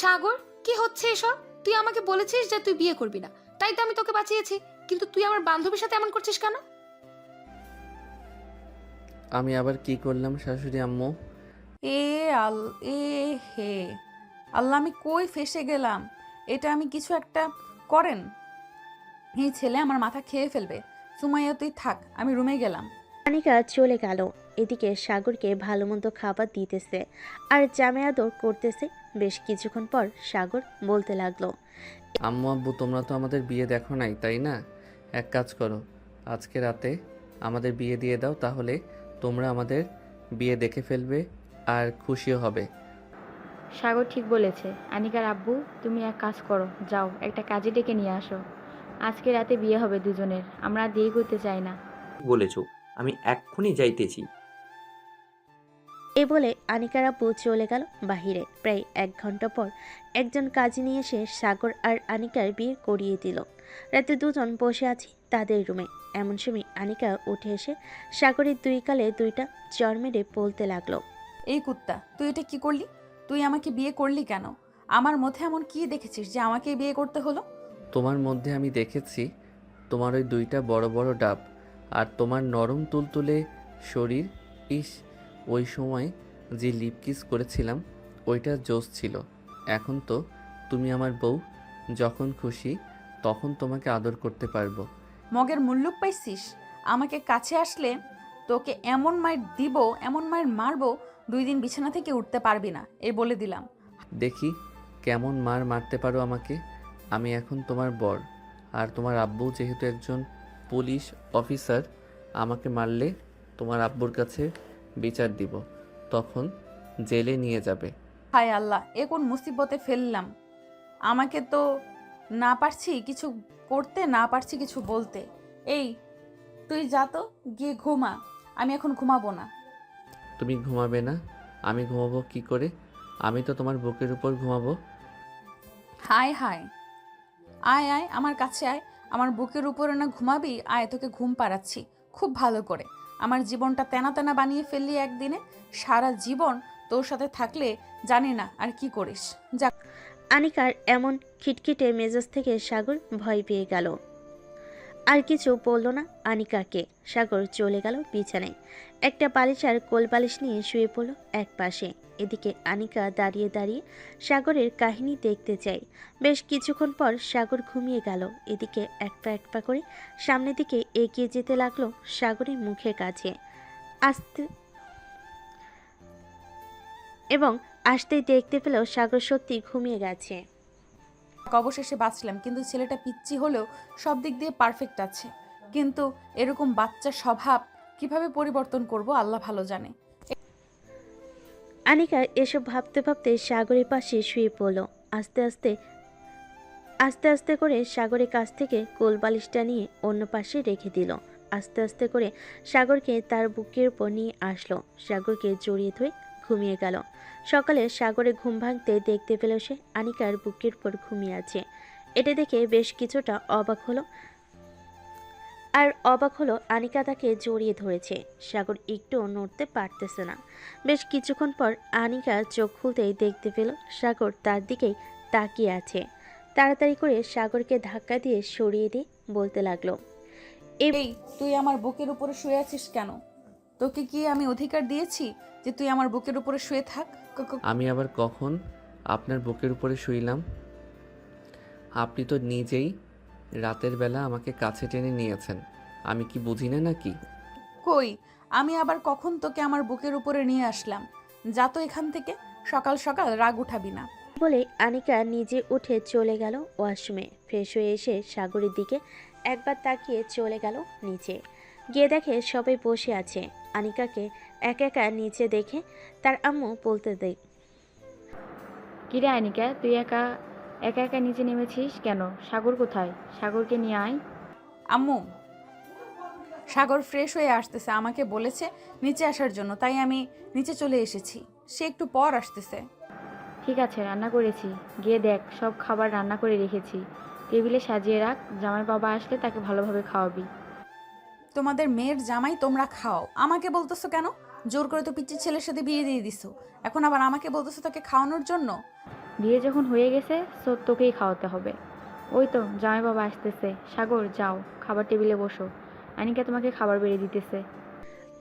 Speaker 11: সাগর, কি হচ্ছে এসব? তুই আমাকে বলেছিস যে তুই বিয়ে করবি না, তাই তো আমি তোকে বাঁচিয়েছি। কিন্তু তুই আমার বান্ধবীর সাথে এমন করছিস কেন?
Speaker 6: আমি আবার কি করলাম শাশুড়ি আম্মু?
Speaker 5: এ আল এ হে আল্লাহ, আমি কই ফেসে গেলাম। এটা আমি কিছু একটা করেন। এই ছেলে আমার মাথা খেয়ে ফেলবে। সুমাইয়া, তুই থাক, আমি রুমে গেলাম।
Speaker 2: আনিকা চলে গেল। এদিকে সাগরকে ভালো মন্দ খাবার দিতেছে আর জামে আদর করতেছে। বেশ কিছুক্ষণ পর সাগর বলতে লাগলো,
Speaker 6: আম্মু আব্বু, তোমরা তো আমাদের বিয়ে দেখো নাই, তাই না? এক কাজ করো, আজকে রাতে আমাদের বিয়ে দিয়ে দাও, তাহলে তোমরা আমাদের বিয়ে দেখে ফেলবে আর খুশিও হবে।
Speaker 1: সাগর ঠিক বলেছে। আনিকার আব্বু, তুমি এক কাজ করো, যাও একটা কাজে ডেকে নিয়ে আসো। আজকে রাতে বিয়ে হবে দুজনের, আমরা আর দেরি করতে চাই না।
Speaker 10: বলেছ, আমি এক্ষুনি যাইতেছি।
Speaker 2: এ বলে আনিকার আব্বু চলে গেল বাহিরে। প্রায় 1 ঘন্টা পর একজন কাজী নিয়ে এসে সাগর আর আনিকার বিয়ে করিয়ে দিল। রাতে দুজন বসে আছে তাদের রুমে। এমন সময় আনিকা উঠে এসে সাগরের 2 গালে 2টা চর মেরে বলতে লাগলো,
Speaker 5: এই কুত্তা, তুই এটা কি করলি? তুই আমাকে বিয়ে করলি কেন? আমার মধ্যে এমন কি দেখেছিস যে আমাকে বিয়ে করতে হলো?
Speaker 6: তোমার মধ্যে আমি দেখেছি তোমার ওই 2টা বড় বড় ডাব আর তোমার নরম তুলতুলে শরীর। ইস, ওই সময় যে লিপ কিস করেছিলাম ওইটা জোশ ছিল। এখন তো তুমি আমার বউ, যখন খুশি তখন তোমাকে আদর করতে পারবো।
Speaker 5: মগের মুল্লুক পাইছিস? আমাকে কাছে আসলে তোকে এমন মায়ের দিব, এমন মায়ের মারবো, 2 দিন বিছানা থেকে উঠতে পারবি না, এই বলে দিলাম।
Speaker 6: দেখি কেমন মার মারতে পারো আমাকে। আমি এখন তোমার বর, আর তোমার আব্বু যেহেতু একজন পুলিশ অফিসার, আমাকে মারলে তোমার আব্বুর কাছে বিচার দিব, তখন জেলে নিয়ে যাবে।
Speaker 5: হায় আল্লাহ, এ কোন মুসিবতে ফেললাম। আমাকে তো না পারছি কিছু করতে, না পারছি কিছু বলতে। এই, তুই যা তো, গিয়ে ঘুমা। আমি এখন ঘুমাবো না।
Speaker 6: তুমি ঘুমাবে না? আমি ঘুমাবো কি করে? আমি তো তোমার বুকের উপর ঘুমাবো।
Speaker 5: হায় হায়, আয় আয় আমার কাছে আয়। আমার বুকের উপরে না ঘুমাবি? আয়, তোকে ঘুম পাড়াচ্ছি খুব ভালো করে। আমার জীবনটা তেনা তেনা বানিয়ে ফেললি একদিনে। সারা জীবন তোর সাথে থাকলে জানি না আর কি করিস। যা।
Speaker 2: আনিকার এমন খিটখিটে মেজাজ থেকে সাগর ভয় পেয়ে গেল। আর কিছু বলল না আনিকাকে। সাগর চলে গেল বিছানায়। একটা বালিশ আর কোল বালিশ নিয়ে শুয়ে পড়ল এক পাশে। এদিকে আনিকা দাঁড়িয়ে দাঁড়িয়ে সাগরের কাহিনী দেখতে চায়। বেশ কিছুক্ষণ পর সাগর ঘুমিয়ে গেল। এদিকে এক পা করে সামনের দিকে এগিয়ে যেতে লাগলো সাগরের মুখের কাছে। আসতেই দেখতে পেল সাগর সত্যি ঘুমিয়ে গেছে।
Speaker 5: অবশেষে বাঁচলাম, কিন্তু ছেলেটা পিচ্চি হলেও সব দিক দিয়ে পারফেক্ট আছে। কিন্তু এরকম বাচ্চা স্বভাব কিভাবে পরিবর্তন করব আল্লাহ ভালো জানে।
Speaker 2: আনিকা এসব ভাবতে ভাবতে সাগরের পাশে শুয়ে পড়ল। আস্তে আস্তে করে সাগরের কাছ থেকে কোল বালিশটা নিয়ে অন্য পাশে রেখে দিল। আস্তে আস্তে করে সাগরকে তার বুকের উপর নিয়ে আসলো। সাগরকে জড়িয়ে ধরে ঘুমিয়ে গেল। সকালে সাগরে ঘুম ভাঙতে দেখতে পেল সে আনিকার বুকের উপর ঘুমিয়ে আছে। এটা দেখে বেশ কিছুটা অবাক হলো আনিকা তাকে জড়িয়ে ধরেছে। সাগর একটুও নড়তে পারতেছে না। বেশ কিছুক্ষণ পর আনিকা চোখ খুলতেই দেখতে পেল সাগর তার দিকেই তাকিয়ে আছে। তাড়াতাড়ি করে সাগরকে ধাক্কা দিয়ে সরিয়ে দিয়ে বলতে লাগলো,
Speaker 5: এই, তুই আমার বুকের উপরে শুয়ে আছিস কেন? তোকে কি আমি অধিকার দিয়েছি যে তুই আমার বুকের উপরে শুয়ে থাক?
Speaker 6: আমি আবার কখন আপনার বুকের উপরে শুইলাম? আপনি তো নিজেই রাতের বেলা আমাকে কাছে টেনে নিয়েছেন। আমি কি বুঝি না নাকি?
Speaker 5: কই, আমি আবার কখন তোকে আমার বুকের উপরে নিয়ে আসলাম? যা তো এখান থেকে, সকাল সকাল রাগ উঠাবি না।
Speaker 2: বলে আনিকা নিজে উঠে চলে গেল ওয়াশরুমে। ফ্রেশ হয়ে এসে সাগরের দিকে একবার তাকিয়ে চলে গেল নিচে। গিয়ে দেখে সবাই বসে আছে। আনিকাকে একা একা নিচে দেখে তার আম্মু
Speaker 1: কিরে আনিকা, তুই একা একা একা নিচে নেমেছিস কেন? সাগর কোথায়? সাগরকে নিয়ে আয়।
Speaker 5: আম্মু, সাগর ফ্রেশ হয়ে আসতেছে, আমাকে বলেছে নিচে আসার জন্য, তাই আমি নিচে চলে এসেছি। সে একটু পর আসতেছে।
Speaker 1: ঠিক আছে, রান্না করেছি, গিয়ে দেখ, সব খাবার রান্না করে রেখেছি। টেবিলে সাজিয়ে রাখ, জামাই বাবা আসলে তাকে ভালোভাবে খাওয়াবি।
Speaker 5: তোমাদের মেয়ের জামাই তোমরা খাও, আমাকে বলতেছো কেন? জোর করে তো পিচ্চির ছেলের সাথে বিয়ে দিয়ে দিছো, এখন আবার আমাকে বলতেছো তাকে খাওয়ানোর জন্য?
Speaker 1: বিয়ে যখন হয়ে গেছে সো তোকেই খাওয়াতে হবে। ওই তো জামাই বাবা আসতেছে। সাগর, যাও খাবার টেবিলে বসো, আনিকা তোমাকে খাবার বেড়ে দিতেছে।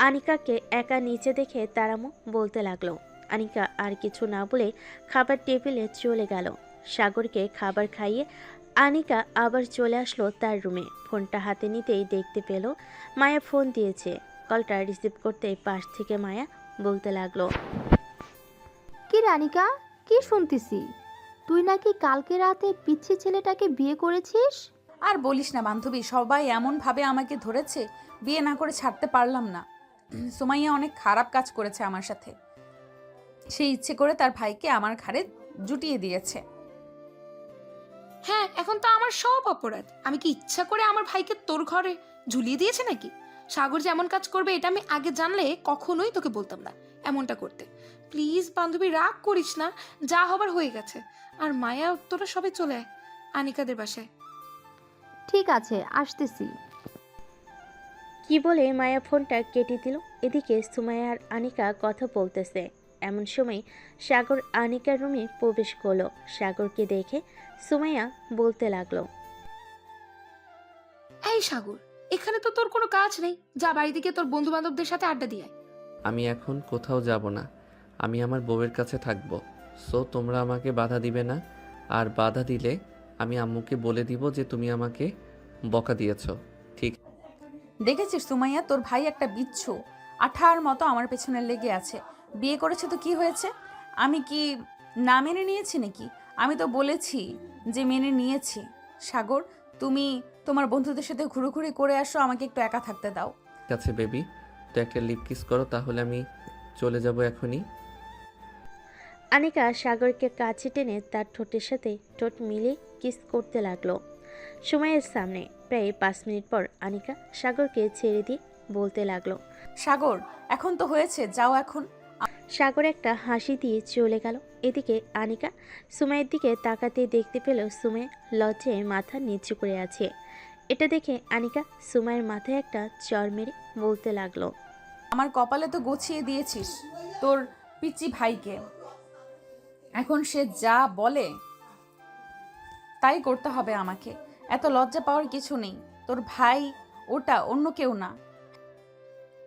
Speaker 2: আনিকাকে একা নিচে দেখে তারামু বলতে লাগলো। আনিকা আর কিছু না বলে খাবার টেবিলে চলে গেল। সাগরকে খাবার খাইয়ে আনিকা আবার চলে আসলো তার রুমে। ফোনটা হাতে নিতেই দেখতে পেল মায়া ফোন দিয়েছে। কলটা রিসিভ করতে পাশ থেকে মায়া বলতে লাগলো।
Speaker 8: কি রানিকা, কি শুনতেছি? তুই নাকি কালকে রাতে পিচ্ছি ছেলেটাকে বিয়ে করেছিস?
Speaker 5: আর বলিস না বান্ধবী, সবাই এমনভাবে আমাকে ধরেছে, বিয়ে না করে ছাড়তে পারলাম না। সুমাইয়া অনেক খারাপ কাজ করেছে আমার সাথে। সে ইচ্ছে করে তার ভাইকে আমার ঘাড়ে জুটিয়ে দিয়েছে।
Speaker 11: হ্যাঁ, এখন তো আমার সব অপরাধ। আমি কি ইচ্ছা করে আমার ভাইকে তোর ঘরে ঝুলিয়ে দিয়েছে নাকি? সাগর যে এমন কাজ করবে এটা আমি আগে জানলে কখনোই তোকে বলতাম না এমনটা করতে। প্লিজ বান্ধবী, রাগ করিস না, যা হবার হয়ে গেছে। আর মায়া, তোরা সবাই চলে আয় আনিকাদের বাসায়।
Speaker 8: ঠিক আছে, আসতেছি।
Speaker 2: কি বলে মায়া ফোনটা কেটে দিল। এদিকে সুমাইয়া আর আনিকা কথা বলতেছে। এমন সময় সাগর আনিকার রুমে প্রবেশ করলো। সাগরকে দেখে সুমাইয়া বলতে লাগলো।
Speaker 11: এই সাগর, এখানে তো তোর কোনো কাজ নেই, যা বাড়ি থেকে তোর বন্ধু বান্ধবদের সাথে আড্ডা দিয়ে আয়।
Speaker 6: আমি এখন কোথাও যাব না, আমি আমার বউয়ের কাছে থাকবো। সো তোমরা আমাকে বাধা দিবে না, আর বাধা দিলে আমি আম্মুকে বলে দিব যে তুমি আমাকে বকা দিয়েছো। ঠিক
Speaker 5: দেখেছিস সুমাইয়া, তোর ভাই একটা বিচ্ছু, আঠার মতো আমার পেছনে লেগে আছে। বিয়ে করেছে তো কি হয়েছে? আমি কি না মেনে নিয়েছি নাকি? আমি তো বলেছি যে মেনে নিয়েছি। সাগর, তুমি তোমার বন্ধুদের সাথে ঘুরোঘুরি করে আসো, আমাকে একটু একা থাকতে দাও।
Speaker 6: আছে বেবি, তো একটা লিপ কিস করো, তাহলে আমি চলে যাব এখনই।
Speaker 2: আনিকা সাগরকে কাছে টেনে তার ঠোঁটের সাথে ঠোঁট মিলে কিস করতে লাগলো। সময়ের সামনে প্রায় 5 মিনিট পর আনিকা সাগরকে ছেড়ে দিয়ে বলতে লাগলো।
Speaker 5: সাগর, এখন তো হয়েছে, যাও এখন।
Speaker 2: সাগর একটা হাসি দিয়ে চলে গেল। এদিকে আনিকা সুমাইয়ের দিকে তাকাতে দেখতে পেল সুমাই লজ্জায় মাথা নিচু করে আছে। এটা দেখে আনিকা সুমাইয়ের মাথায় একটা চড় মেরে বলতে লাগলো।
Speaker 5: আমার কপালে তো গছিয়ে দিয়েছিস তোর পিচ্চি ভাইকে, এখন সে যা বলে তাই করতে হবে আমাকে। এত লজ্জা পাওয়ার কিছু নেই, তোর ভাই ওটা অন্য কেউ না।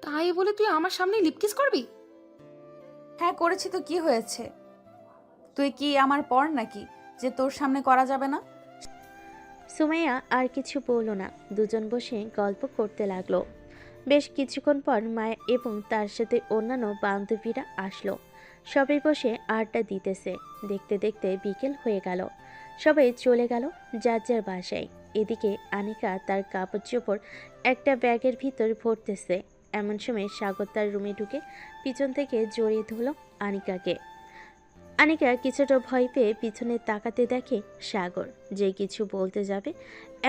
Speaker 11: তাই বলে তুই আমার সামনে লিপকিস করবি?
Speaker 5: হ্যাঁ করেছি তো কি হয়েছে? তুই কি আমার পর নাকি যে তোর সামনে করা যাবে না?
Speaker 2: সুমাইয়া আর কিছু বলল না। দুজন বসে গল্প করতে লাগলো। বেশ কিছুক্ষণ পর মায়া এবং তার সাথে অন্যান্য বান্ধবীরা আসলো। সবাই বসে আড্ডা দিতেছে। দেখতে দেখতে বিকেল হয়ে গেল। সবাই চলে গেল যার যার বাসায়। এদিকে আনিকা তার কাপড় চোপড় একটা ব্যাগের ভিতর ভরতেছে। এমন সময় সাগর তার রুমে ঢুকে পিছন থেকে জড়িয়ে ধরল আনিকাকে। আনিকা কিছুটা ভয় পেয়ে পিছনে তাকাতে দেখে সাগর, যে কিছু বলতে যাবে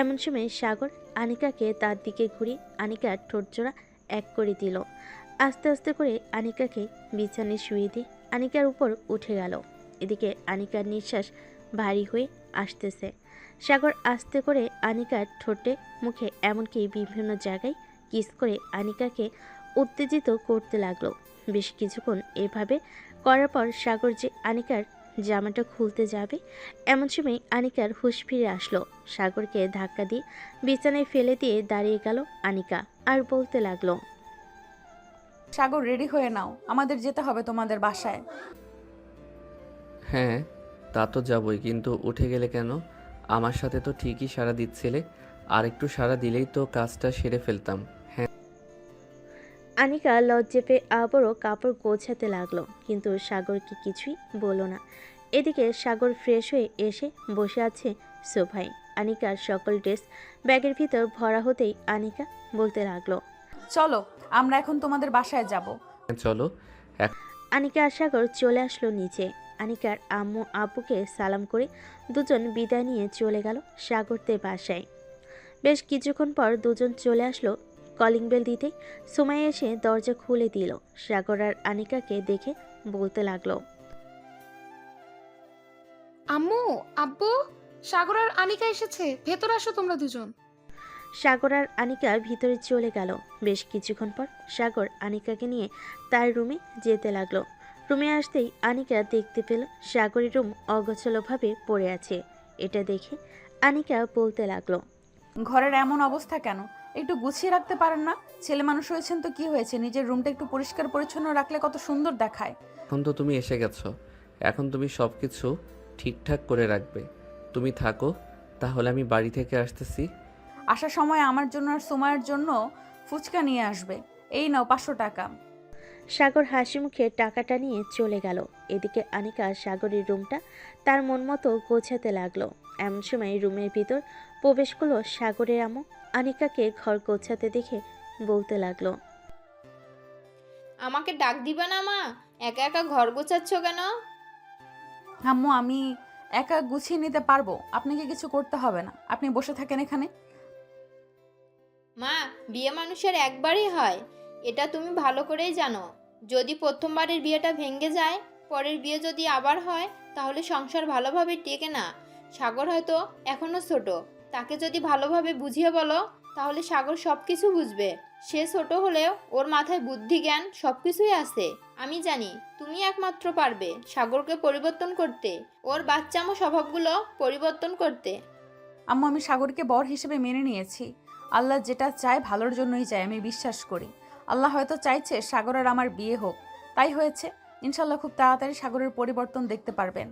Speaker 2: এমন সময় সাগর আনিকাকে তার দিকে ঘুরে আনিকার ঠোঁটজোড়া এক করে দিল। আস্তে আস্তে করে আনিকাকে বিছানায় শুয়ে দিয়ে আনিকার উপর উঠে গেল। এদিকে আনিকার নিঃশ্বাস ভারী হয়ে আসতেছে। সাগর আস্তে করে আনিকার ঠোঁটে মুখে এমনকি বিভিন্ন জায়গায় কিস করে আনিকাকে উত্তেজিত করতে লাগলো। বেশ কিছুক্ষণ এভাবে করার পর সাগর যে আনিকার জামাটা খুলতে যাবে এমন সময় আনিকার হুঁশ ফিরে আসলো। সাগরকে ধাক্কা দিয়ে বিছানায় ফেলে দিয়ে দাঁড়িয়ে গেল আনিকা আর বলতে লাগলো।
Speaker 5: সাগর, রেডি হয়ে নাও, আমাদের যেতে হবে তোমাদের বাসায়।
Speaker 6: হ্যাঁ তা তো যাবই, কিন্তু উঠে গেলে কেন? আমার সাথে তো ঠিকই সাড়া দিচ্ছিলে, আর একটু সাড়া দিলেই তো কাজটা সেরে ফেলতাম। হ্যাঁ
Speaker 2: আনিকা লজ্জা পেয়ে আবারও কাপড় গোছাতে লাগলো, কিন্তু সাগরকে কিছুই বলল না। এদিকে সাগর ফ্রেশ হয়ে এসে বসে আছে সোফায়। আনিকার সকল ড্রেস ব্যাগের ভিতর ভরা হতেই আনিকা বলতে লাগলো।
Speaker 5: চলো, আমরা এখন তোমাদের বাসায় যাব।
Speaker 6: চলো।
Speaker 2: আনিকা আর সাগর চলে আসলো নিচে। আনিকার আম্মু আব্বুকে সালাম করে দুজন বিদায় নিয়ে চলে গেল সাগরদের বাসায়। বেশ কিছুক্ষণ পর দুজন চলে আসলো। কলিং বেল দিতেই সুমাইয়া এসে দরজা খুলে দিল। সাগর আর আনিকাকে দেখে বলতে লাগলো,
Speaker 11: আম্মু, আব্বু, সাগর আর আনিকা এসেছে, ভেতর আসো তোমরা দুজন।
Speaker 2: সাগর আর আনিকা ভিতরে চলে গেল। বেশ কিছুক্ষণ পর সাগর আনিকাকে নিয়ে তার রুমে যেতে লাগলো। রুমে আসতেই আনিকা দেখতে পেল সাগরের রুম অগোছালোভাবে পড়ে আছে। এটা দেখে আনিকা বলতে লাগলো,
Speaker 5: ঘরের এমন অবস্থা কেন? একটু গুছিয়ে রাখতে পারেন না? ছেলে মানুষ হয়েছেন তো কি হয়েছে, নিজের রুমটা একটু পরিষ্কার পরিচ্ছন্ন রাখলে কত সুন্দর দেখায়।
Speaker 6: এখন তো তুমি এসে গেছো, এখন তুমি সব কিছু ঠিকঠাক করে রাখবে। তুমি থাকো, তাহলে আমি বাড়ি থেকে আসতেছি।
Speaker 5: আসার সময় আমার জন্য আর সুমাইয়ের জন্য ফুচকা নিয়ে আসবে। এই নাও 500 টাকা।
Speaker 2: সাগর হাসি মুখে টাকাটা নিয়ে চলে গেল। এদিকে আনিকা সাগরের রুমটা তার মন মতো গোছাতে লাগলো। এমন সময় রুমের ভিতর প্রবেশ করলো সাগরের আম্মু। আনিকাকে ঘর গোছাতে দেখে বলতে লাগলো,
Speaker 4: আমাকে ডাক দিবা না মা? একা একা ঘর গোছাচ্ছ কেন?
Speaker 5: আম্মু, আমি একা গুছিয়ে নিতে পারবো, আপনাকে কিছু করতে হবে না, আপনি বসে থাকেন এখানে।
Speaker 4: মা, বিয়ে মানুষের একবারই হয়, এটা তুমি ভালো করেই জানো। যদি প্রথমবারের বিয়েটা ভেঙে যায়, পরের বিয়ে যদি আবার হয়, তাহলে সংসার ভালোভাবে টেকে না। সাগর হয়তো এখনো ছোট, তাকে যদি ভালোভাবে বুঝিয়ে বলো, তাহলে সাগর সব কিছু বুঝবে। সে ছোট হলেও ওর মাথায় বুদ্ধি জ্ঞান সব কিছুই আছে। আমি জানি তুমি একমাত্র পারবে সাগরকে পরিবর্তন করতে, ওর বাচ্চামো স্বভাবগুলো পরিবর্তন করতে।
Speaker 5: আম্মু, আমি সাগরকে বর হিসেবে মেনে নিয়েছি। আল্লাহ যেটা চায় ভালোর জন্যই চায়, আমি বিশ্বাস করি। আল্লাহ হয়তো চাইছে সাগর আর আমার বিয়ে হোক, তাই হয়েছে। ইনশাল্লাহ খুব তাড়াতাড়ি সাগরের পরিবর্তন দেখতে পারবেন।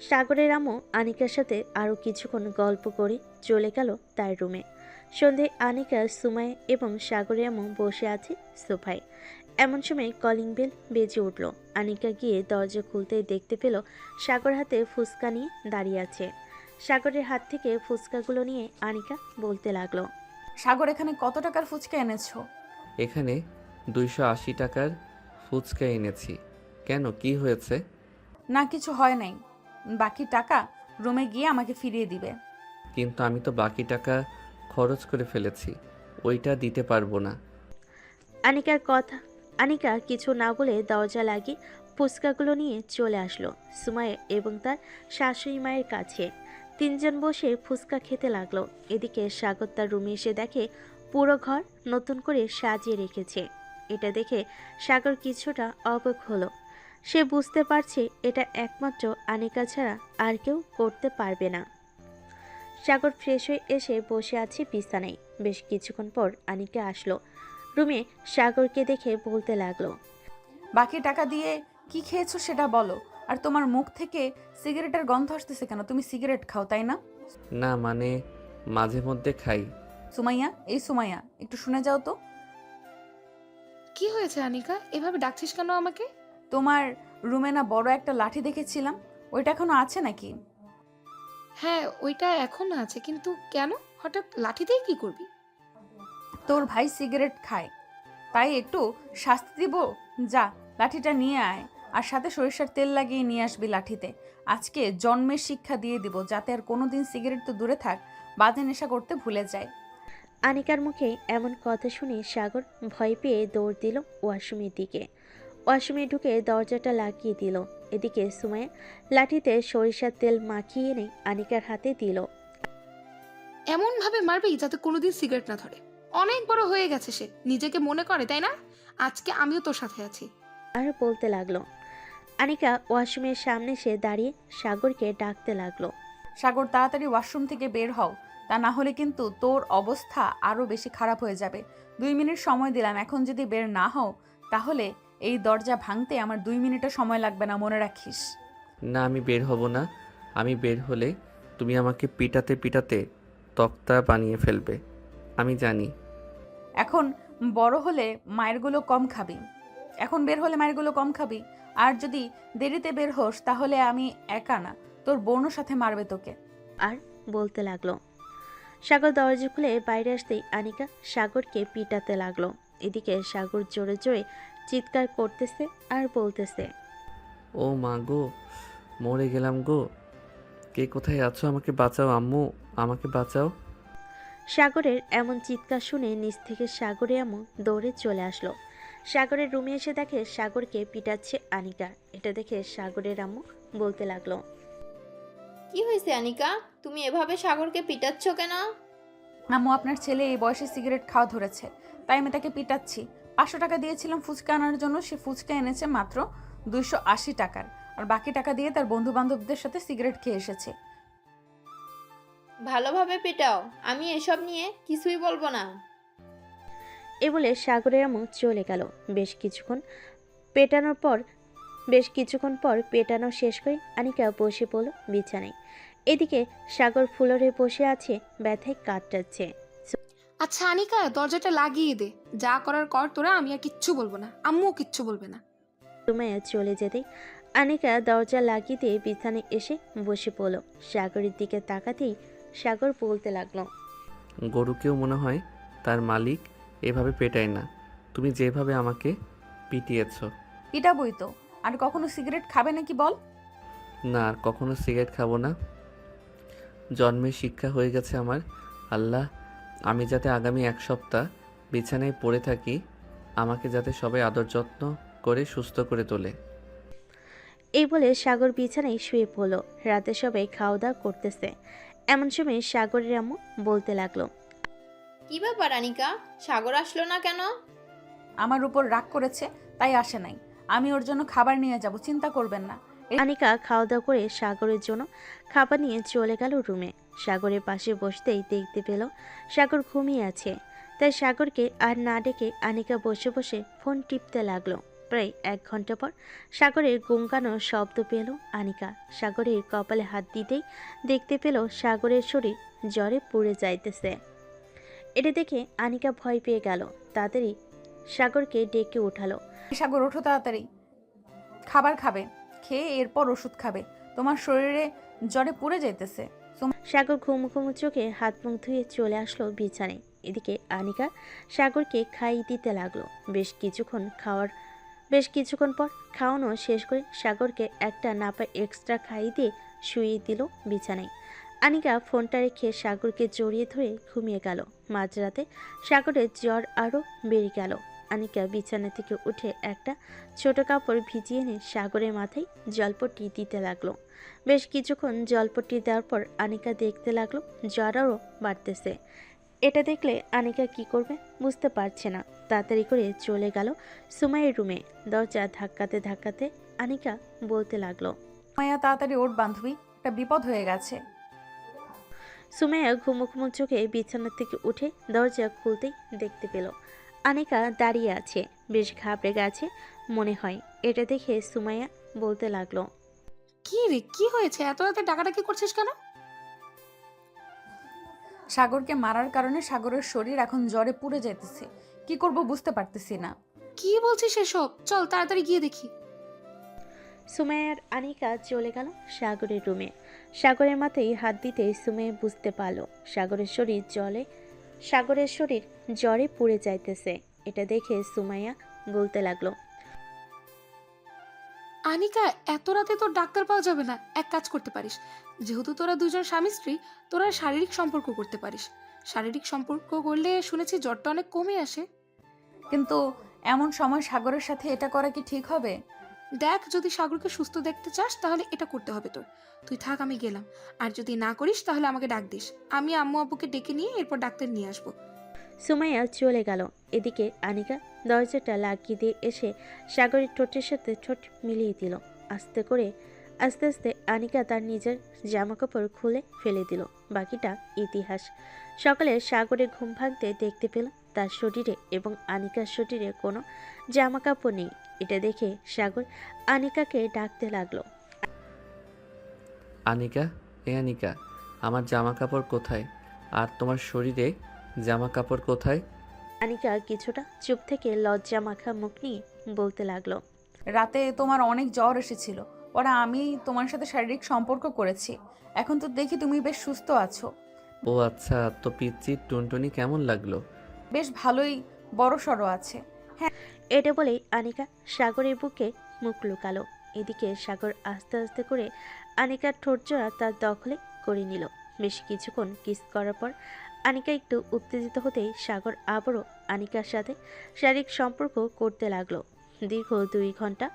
Speaker 2: সাগরের আম্মু আনিকার সাথে আরও কিছুক্ষণ গল্প করে চলে গেল তার রুমে। সন্ধে আনিকা, সুমাই এবং সাগরের আম্মু বসে আছে সোফায়। এমন সময় কলিং বেল বেজে উঠল। আনিকা গিয়ে দরজা খুলতেই দেখতে পেল সাগর হাতে ফুচকা নিয়ে দাঁড়িয়ে আছে। সাগরের হাত থেকে ফুচকাগুলো নিয়ে আনিকা বলতে লাগলো,
Speaker 5: সাগর, এখানে কত টাকার ফুচকা এনেছো?
Speaker 6: এখানে 280 টাকার ফুচকা এনেছি। কেন, কি হয়েছে?
Speaker 5: না, কিছু হয় নাই। বাকি টাকা রুমে গিয়ে আমাকে ফিরিয়ে দিবে।
Speaker 6: কিন্তু আমি তো বাকি টাকা খরচ করে ফেলেছি, ওইটা দিতে পারবো না।
Speaker 2: আনিকা কিছু না বলে দরজা লাগিয়ে ফুচকাগুলো নিয়ে চলে আসলো সুমাইয়া এবং তার শাশুড়ি মায়ের কাছে। তিনজন বসে ফুচকা খেতে লাগলো। এদিকে সাগর তার রুমে এসে দেখে পুরো ঘর নতুন করে সাজিয়ে রেখেছে। এটা দেখে সাগর কিছুটা অবাক হলো। সে বুঝতে পারছে এটা একমাত্র আনিকা ছাড়া আর কেউ করতে পারবে না। সাগর ফ্রেশ হয়ে এসে বসে আছে বিছানায়। বেশ কিছুক্ষণ পর আনিকা আসলো রুমে। সাগরকে দেখে বলতে লাগলো,
Speaker 5: বাকি টাকা দিয়ে কি খেয়েছো সেটা বলো। আর তোমার মুখ থেকে সিগারেটের গন্ধ আসতেছে কেন? তুমি সিগারেট খাও, তাই না?
Speaker 6: না মানে, মাঝে মধ্যে খাই।
Speaker 5: সুমাইয়া, এই সুমাইয়া, একটু শুনে যাও তো।
Speaker 11: কি হয়েছে আনিকা, এভাবে ডাকছিস কেন আমাকে?
Speaker 5: তোমার রুমে না বড় একটা লাঠি দেখেছিলাম, ওইটা এখনো আছে নাকি?
Speaker 11: হ্যাঁ, ওইটা এখনো আছে, কিন্তু কেন হঠাৎ লাঠি দিয়ে কি করবি?
Speaker 5: তোর ভাই সিগারেট খায়, তাই একটু শাস্তি দিব। যা, লাঠিটা নিয়ে আয়, আর সাথে সরিষার তেল লাগিয়ে নিয়ে আসবি লাঠিতে। আজকে জন্মের শিক্ষা দিয়ে দিব, যাতে আর কোনোদিন সিগারেট তো দূরে থাক, বাজে নেশা করতে ভুলে যায়।
Speaker 2: আনিকার মুখে এমন কথা শুনে সাগর ভয় পেয়ে দৌড় দিল ওয়াশরুমের দিকে। ওয়াশরুমে ঢুকে দরজাটা লাগিয়ে দিল। এদিকে সুমাইয়া লাঠিতে সরিষার তেল মাখিয়ে এনে আনিকার হাতে দিল।
Speaker 11: এমন ভাবে মারবি যাতে কোনোদিন সিগারেট না ধরে। অনেক বড় হয়ে গেছে সে, নিজেকে মনে করে, তাই না? আজকে আমিও তোর সাথে আছি।
Speaker 2: আর বলতে লাগলো। আনিকা ওয়াশরুমের সামনে সে দাঁড়িয়ে সাগরকে ডাকতে লাগলো,
Speaker 5: সাগর, তাড়াতাড়ি ওয়াশরুম থেকে বের হও, তা না হলে কিন্তু তোর অবস্থা আরও বেশি খারাপ হয়ে যাবে। 2 মিনিট সময় দিলাম, এখন যদি বের না হও তাহলে এই দরজা ভাঙতে আমার 2 মিনিটও সময় লাগবে না, মনে রাখিস।
Speaker 6: না, আমি বের হব না। আমি বের হলে তুমি আমাকে পিটাতে পিটাতে তক্তা বানিয়ে ফেলবে, আমি জানি।
Speaker 5: এখন বড় হলে মায়েরগুলো কম খাবি, এখন বের হলে মায়েরগুলো কম খাবি। আর যদি দেরিতে বের হোস তাহলে আমি একা না, তোর বোনও সাথে মারবে তোকে।
Speaker 2: আর বলতে লাগলো। সাগর দরজা খুলে বাইরে আসতেই আনিকা সাগরকে পিটাতে লাগলো। এদিকে সাগর জোরে জোরে চিৎকার করতেছে আর বলতেছে,
Speaker 6: ও মা গো, মরে গেলাম গো। কে কোথায় আছো? আমাকে বাঁচাও আম্মু, আমাকে বাঁচাও।
Speaker 2: সাগরের এমন চিৎকার শুনে নিচ থেকে সাগরে আম্মু দৌড়ে চলে আসলো। সাগরের রুমে এসে দেখে সাগরকে পিটাচ্ছে আনিকা। এটা দেখে সাগরের আম্মু বলতে লাগলো,
Speaker 4: কি হয়েছে আনিকা, তুমি এভাবে সাগরকে পিটাচ্ছ কেন?
Speaker 5: আম্মু, আপনার ছেলে এই বয়সে সিগারেট খাওয়া ধরেছে, তাই আমি তাকে পিটাচ্ছি। 500 টাকা দিয়েছিলাম ফুচকা আনার জন্য, সে ফুচকা এনেছে মাত্র 280 টাকার, আর বাকি টাকা দিয়ে তার বন্ধু বান্ধবদের সাথে সিগারেট খেয়ে এসেছে।
Speaker 4: ভালোভাবে পেটাও, আমি এসব নিয়ে কিছুই বলবো না।
Speaker 2: এ বলে সাগরের আম্মু চলে গেল। বেশ কিছুক্ষণ পর পেটানো শেষ করে আনিকা বসে পড়ল বিছানায়। এদিকে সাগর ফ্লোরে বসে আছে, ব্যথায় কাতরাচ্ছে।
Speaker 11: আচ্ছা আনিকা, দরজাটা লাগিয়ে দে। যা করার কর তোরা, আমি আর কিচ্ছু বলবো না, আম্মুও কিচ্ছু বলবে না।
Speaker 2: সুমাইয়া চলে যেতেই আনিকা দরজা লাগিয়ে দিয়ে বিছানায় এসে বসে পড়ল। সাগরের দিকে তাকাতেই সাগর বলতে লাগলো,
Speaker 6: গরুকেও মনে হয় তার মালিক এভাবে পেটায় না। তুমি যেভাবে আমাকে পিটিয়েছ।
Speaker 5: পিটাবই তো, আর কখনো সিগারেট খাবে নাকি বল?
Speaker 6: না, আর কখনো সিগারেট খাবো না। জন্মের শিক্ষা হয়ে গেছে আমার। আল্লাহ, আমি যাতে আগামী 1 সপ্তাহ বিছানায় পড়ে থাকি, আমাকে যাতে সবাই আদর যত্ন করে সুস্থ করে তোলে।
Speaker 2: এই বলে সাগর বিছানায় শুয়ে পড়ল। রাতে সবাই খাওয়া দাওয়া করতেছে। এমন সময় সাগরের আম্মু বলতে লাগলো,
Speaker 4: কি ব্যাপার আনিকা, সাগর আসলো না কেন?
Speaker 5: আমার উপর রাগ করেছে, তাই আসে নাই। আমি ওর জন্য খাবার নিয়ে যাব, চিন্তা করবেন না।
Speaker 2: আনিকা খাওয়া দাওয়া করে সাগরের জন্য খাবার নিয়ে চলে গেল রুমে। সাগরের পাশে বসতেই দেখতে পেল সাগর ঘুমিয়ে আছে। তাই সাগরকে আর না ডেকে আনিকা বসে বসে ফোন টিপতে লাগলো। প্রায় 1 ঘন্টা পর সাগরের গুনগানোর শব্দ পেল আনিকা। সাগরের কপালে হাত দিতেই দেখতে পেল সাগরের শরীর জ্বরে পুড়ে যাইতেছে। এটা দেখে আনিকা ভয় পেয়ে গেল। তাড়াতাড়ি সাগরকে ডেকে উঠালো।
Speaker 5: সাগর, ওঠো তাড়াতাড়ি, খাবার খাবে, খেয়ে এরপর ওষুধ খাবে, তোমার শরীরে জ্বরে পুড়ে যাইতেছে।
Speaker 2: সাগর ঘুম ঘুম চোখে হাত মুখ ধুয়ে চলে আসলো বিছানায়। এদিকে আনিকা সাগরকে খাইয়ে দিতে লাগলো। বেশ কিছুক্ষণ পর খাওয়ানো শেষ করে সাগরকে একটা নাপা এক্সট্রা খাইয়ে দিয়ে শুইয়ে দিল বিছানায়। আনিকা ফোনটা রেখে সাগরকে জড়িয়ে ধরে ঘুমিয়ে গেল। মাঝরাতে সাগরের জ্বর আরও বেড়ে গেল। আনিকা বিছানা থেকে উঠে একটা ছোট কাপড় ভিজিয়ে এনে সাগরের মাথায় জলপট্টি দিতে লাগলো। বেশ কিছুক্ষণ জলপট্টি দেওয়ার পর আনিকা দেখতে লাগলো জ্বর আরও বাড়তেছে। এটা দেখলে আনিকা কি করবে বুঝতে পারছে না। তাড়াতাড়ি করে চলে গেল সুমাইয়ের রুমে। দরজা ধাক্কাতে ধাক্কাতে আনিকা বলতে লাগলো,
Speaker 5: মায়া, তাড়াতাড়ি ওঠ বান্ধবী, একটা বিপদ হয়ে গেছে।
Speaker 2: সুমাইয়া ঘুমো ঘুমো চোখে বিছানা থেকে উঠে দরজা খুলতেই দেখতে পেল আনিকা দাঁড়িয়ে আছে। বেশ ঘাবড়ে গেছে মনে হয়। এটা দেখে সুমাইয়া বলতে লাগলো,
Speaker 11: কি রে, কি হয়েছে? এত রাতে ডাকাডাকি করছিস কেন?
Speaker 5: সাগরকে মারার কারণে সাগরের শরীর এখন জ্বরে পুড়ে যাইতেছে, কি করব বুঝতে পারতেছি না।
Speaker 11: কি বলছিস এসব? চল তাড়াতাড়ি গিয়ে দেখি।
Speaker 2: সুমাইয়া আর আনিকা চলে গেল সাগরের রুমে। সাগরের মাথায় হাত দিতে সুমাইয়া বুঝতে পারল সাগরের শরীর জ্বরে পুড়ে যাইতেছে। এটা দেখে সুমাইয়া বলতে লাগলো,
Speaker 11: আনিকা, এত রাতে তোর ডাক্তার পাওয়া যাবে না। এক কাজ করতে পারিস, যেহেতু তোরা দুজন স্বামী স্ত্রী, তোরা শারীরিক সম্পর্ক করতে পারিস। শারীরিক সম্পর্ক করলে শুনেছি জ্বরটা অনেক কমে আসে।
Speaker 5: কিন্তু এমন সময় সাগরের সাথে এটা করা কি ঠিক হবে?
Speaker 11: দেখ, যদি সাগরকে সুস্থ দেখতে চাস তাহলে এটা করতে হবে তোর। তুই থাক, আমি গেলাম। আর যদি না করিস তাহলে আমাকে ডাক দিস, আমি আম্মু আব্বুকে ডেকে নিয়ে এরপর ডাক্তার নিয়ে আসবো।
Speaker 2: সুমাইয়া চলে গেল। এদিকে আনিকা দরজাটা লাগিয়ে দিয়ে এসে সাগরের ঠোঁটের সাথে ঠোঁট মিলিয়ে দিল। আস্তে আস্তে আনিকা তার নিজের জামাকাপড় খুলে ফেলে দিল। বাকিটা ইতিহাস। সকালে সাগরে ঘুম ভাঙতে দেখতে পেল তার শরীরে এবং আনিকার শরীরে কোনো জামাকাপড় নেই। এটা দেখে সাগর আনিকাকে ডাকতে লাগলো,
Speaker 6: আনিকা, এ আনিকা, আমার জামা কাপড় কোথায়? আর তোমার শরীরে জামা কাপড় কোথায়?
Speaker 2: আনিকা কিছুটা চুপ থেকে লজ্জা মাখা মুখ নিয়ে বলতে লাগলো,
Speaker 5: রাতে তোমার অনেক জ্বর এসেছিল, পরে আমি তোমার সাথে শারীরিক সম্পর্ক করেছি। এখন তো দেখি তুমি বেশ সুস্থ আছো।
Speaker 6: ও আচ্ছা, তো পিচ্চির টুনটুনি কেমন লাগলো?
Speaker 5: বেশ ভালোই, বড় সড়ো আছে।
Speaker 2: এটা বলেই আনিকা সাগরের বুকে মুখ লুকালো। এদিকে সাগর আস্তে আস্তে করে আনিকার ঠোঁটজোড়া তার দখলে করে নিল। বেশ কিছুক্ষণ কিস করার পর আনিকা একটু উত্তেজিত হতেই সাগর আবারও আনিকার সাথে শারীরিক সম্পর্ক করতে লাগলো। দীর্ঘ 2 ঘন্টা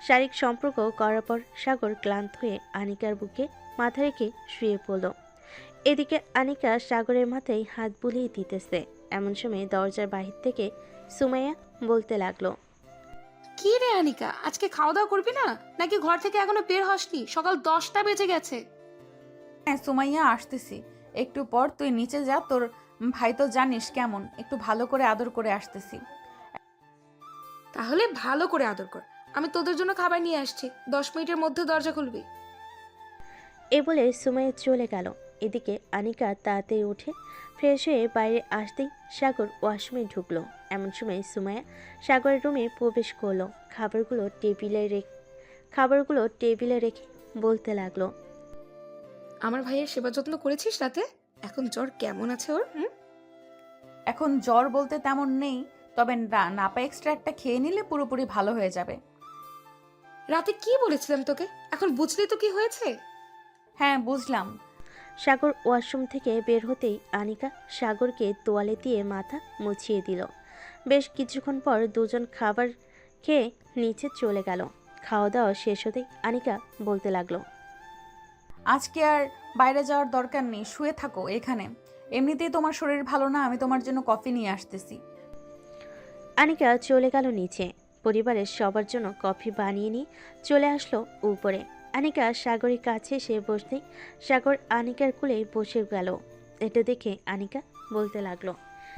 Speaker 2: শারীরিক সম্পর্ক করার পর সাগর ক্লান্ত হয়ে আনিকার বুকে মাথা রেখে শুয়ে পড়ল। এদিকে আনিকা সাগরের মাথায় হাত বুলিয়ে দিতেছে। এমন সময় দরজার বাহির থেকে সুমাইয়া বলতে লাগলো,
Speaker 11: কি রে আনিকা, আজকে খাওয়া দাওয়া করবি না নাকি ঘর থেকে এখনো বের হসনি? সকাল 10টা বেজে গেছে।
Speaker 5: হ্যাঁ সুমাইয়া, আসতেছি। একটু পর তুই নিচে যা, তোর ভাই তো জানিস কেমন, একটু ভালো করে আদর করে আসতেছি।
Speaker 11: তাহলে ভালো করে আদর কর, আমি তোদের জন্য খাবার নিয়ে আসছি। 10 মিনিটের মধ্যে দরজা খুলবি।
Speaker 2: এ বলে সুমাইয়া চলে গেল। এদিকে আনিকা তাড়াতাড়ি উঠে ফ্রেশ হয়ে বাইরে আসতেই সাগর ওয়াশরুমে ঢুকলো। এমন সময় সুমাইয়া সাগরের রুমে প্রবেশ করলো। খাবারগুলো টেবিলে রেখে বলতে লাগলো,
Speaker 11: আমার ভাইয়ের সেবা যত্ন করেছিস রাতে? এখন জ্বর কেমন আছে ওর?
Speaker 5: এখন জ্বর বলতে তেমন নেই, তবে নাপা এক্সট্রা একটা খেয়ে নিলে পুরোপুরি ভালো হয়ে যাবে।
Speaker 11: রাতে কি বলেছিলাম তোকে? এখন বুঝলি তো কি হয়েছে?
Speaker 5: হ্যাঁ বুঝলাম।
Speaker 2: সাগর ওয়াশরুম থেকে বের হতেই আনিকা সাগরকে তোয়ালে দিয়ে মাথা মুছিয়ে দিল। বেশ কিছুক্ষণ পর দুজন খাবার খেয়ে নিচে চলে গেল। খাওয়া দাওয়া শেষ হতেই আনিকা বলতে লাগলো,
Speaker 5: আজকে আর বাইরে যাওয়ার দরকার নেই, শুয়ে থাকো এখানে। এমনিতেই তোমার শরীর ভালো না, আমি তোমার জন্য কফি নিয়ে আসতেছি।
Speaker 2: আনিকা চলে গেল নিচে। পরিবারের সবার জন্য কফি বানিয়ে নিয়ে চলে আসলো উপরে। আনিকা সাগরের কাছে এসে বসতেই সাগর আনিকার কোলে বসে গেল। এটা দেখে আনিকা বলতে লাগলো,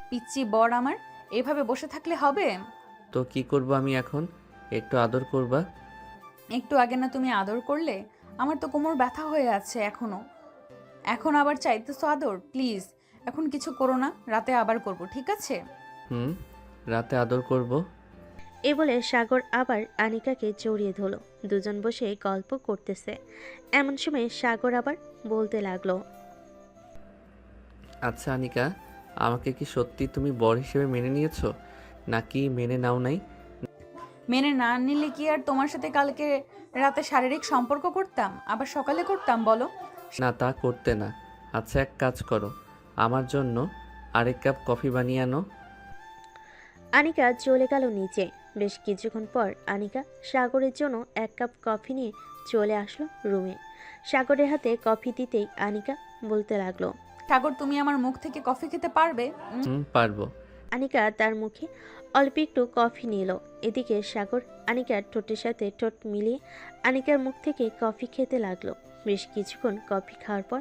Speaker 5: পিচ্চি বর আমার, এভাবে বসে থাকলে হবে?
Speaker 6: তো কি করব আমি এখন? একটু আদর করবা?
Speaker 5: একটু আগে না তুমি আদর করলে? আমার তো কোমর ব্যথা হয়ে আছে এখনো। এখন আবার চাইতেছো আদর? প্লিজ এখন কিছু করো না, রাতে আবার করব, ঠিক আছে?
Speaker 6: হুম, রাতে আদর করব।
Speaker 2: এ বলে সাগর আবার আনিকাকে জড়িয়ে ধরল। দুজন বসে গল্প করতেছে। এমন সময় সাগর আবার বলতে লাগলো,
Speaker 6: আচ্ছা আনিকা, আমাকে কি সত্যি তুমি বর হিসেবে মেনে নিয়েছো নাকি মেনে নাও নাই?
Speaker 5: মেনে না নিলে কি আর তোমার সাথে কালকে রাতে শারীরিক সম্পর্ক করতাম, আবার সকালে করতাম বলো?
Speaker 6: না, তা করতে না। আচ্ছা এক কাজ করো, আমার জন্য আরেক কাপ কফি বানিয়ে আনো।
Speaker 2: আনিকা চলে গেল নিচে। বেশ কিছুক্ষণ পর আনিকা সাগরের জন্য 1 কাপ কফি নিয়ে চলে আসলো রুমে। সাগরের হাতে কফি দিতেই আনিকা বলতে লাগলো,
Speaker 5: সাগর তুমি আমার মুখ থেকে কফি খেতে পারবে?
Speaker 6: পারবো।
Speaker 2: আনিকা তার মুখে অল্প একটু কফি নিল। এদিকে সাগর আনিকার ঠোঁটের সাথে ঠোঁট মিলিয়ে আনিকার মুখ থেকে কফি খেতে লাগলো। বেশ কিছুক্ষণ কফি খাওয়ার পর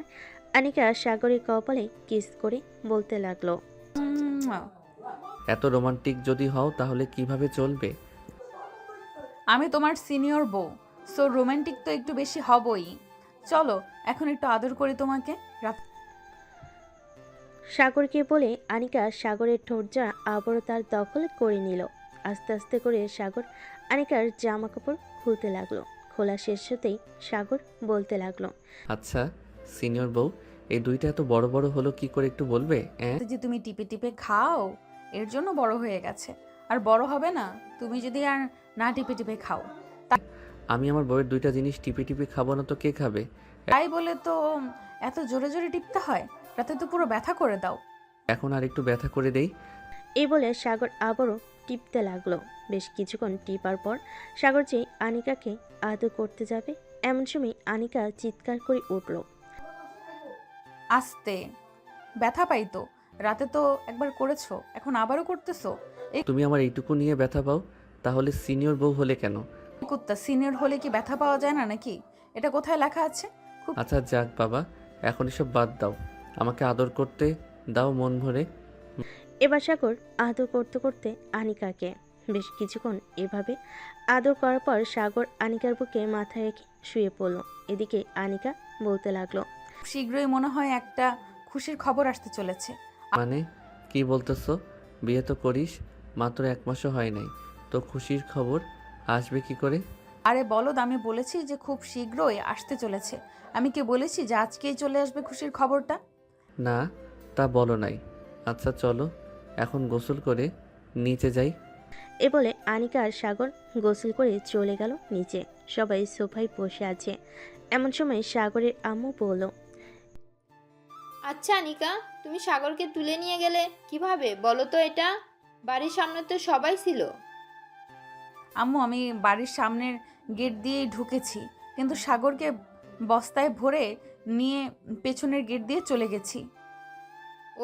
Speaker 2: আনিকা সাগরের কপালে কিস করে বলতে লাগলো,
Speaker 6: এত রোমান্টিক যদি হও তাহলে কিভাবে চলবে?
Speaker 5: আমি তোমার সিনিয়র বউ, সো রোমান্টিক তো একটু বেশি হবই। চলো এখন একটু আদর করি তোমাকে। রাত
Speaker 2: সাগরকে বলে আনিকা সাগরের ঠোঁটজোড়া আবারও তার দখল করে নিল। আস্তে আস্তে করে সাগর আনিকার জামা কাপড় খুলতে লাগলো। খোলা শেষ হতেই সাগর বলতে লাগলো,
Speaker 6: আচ্ছা সিনিয়র বউ, এই দুইটা এত বড় বড় হলো কি করে একটু বলবে?
Speaker 5: যে তুমি টিপে টিপে খাও, এর জন্য বড় হয়ে গেছে। আর বড় হবে না তুমি যদি আর না টিপে টিপে খাও।
Speaker 6: আমি আমার বউয়ের দুইটা জিনিস টিপে টিপে খাবো না তো কে খাবে?
Speaker 5: তাই বলে তো এত জোরে জোরে টিপতে হয়? রাতে তো পুরো ব্যথা করে দাও।
Speaker 6: এখন আর একটু ব্যথা করে দেই।
Speaker 2: এই বলে সাগর আবারও টিপতে লাগলো। বেশ কিছুক্ষণ টিপার পর সাগর যে আনিকাকে আদর করতে যাবে, এমন সময় আনিকা চিৎকার করে উঠল,
Speaker 5: আস্তে, ব্যথা পাই তো। রাতে তো একবার করেছো, এখন আবারও করতেছো।
Speaker 6: তুমি আমার এইটুকু নিয়ে ব্যথা পাও, তাহলে সিনিয়র বউ হলে কেন?
Speaker 5: কুত্তা, সিনিয়র হলে কি ব্যথা পাওয়া যায় না নাকি? এটা কোথায় লেখা আছে?
Speaker 6: আচ্ছা যাক বাবা, এখন এসব বাদ দাও, আমাকে আদর করতে দাও মন ভরে।
Speaker 2: এবার সাগর আদর করতে করতে আনিকাকে বেশ কিছুক্ষণ এভাবে আদর করার পর সাগর আনিকার বুকে মাথা রেখে শুয়ে পড়ল। এদিকে আনিকা বলতে লাগলো,
Speaker 5: শীঘ্রই মনে হয় একটা খুশির খবর আসতে চলেছে।
Speaker 6: মানে কি বলতেছো? বিয়ে তো করিস, মাত্র 1 মাসও হয় নাই, তো খুশির খবর আসবে কি করে?
Speaker 5: আরে বলদ, আমি বলেছি যে খুব শীঘ্রই আসতে চলেছে। আমি কি বলেছি যে আজকেই চলে আসবে খুশির খবরটা?
Speaker 6: না, তা বলো নাই। আচ্ছা চলো এখন গোসল করে নিচে যাই।
Speaker 2: এ বলে আনিকা আর সাগর গোসল করে চলে গেল নিচে। সবাই সোফায় বসে আছে। এমন সময় সাগরের আম্মু বলল,
Speaker 4: আচ্ছা নিকা, তুমি সাগরকে তুলে নিয়ে গেলে কিভাবে বলো তো? এটা বাড়ির সামনে তো সবাই ছিল।
Speaker 5: আম্মু, আমি বাড়ির সামনের গেট দিয়েই ঢুকেছি, কিন্তু সাগরকে বস্তায় ভরে নিয়ে পেছনের গেট দিয়ে চলে গেছি।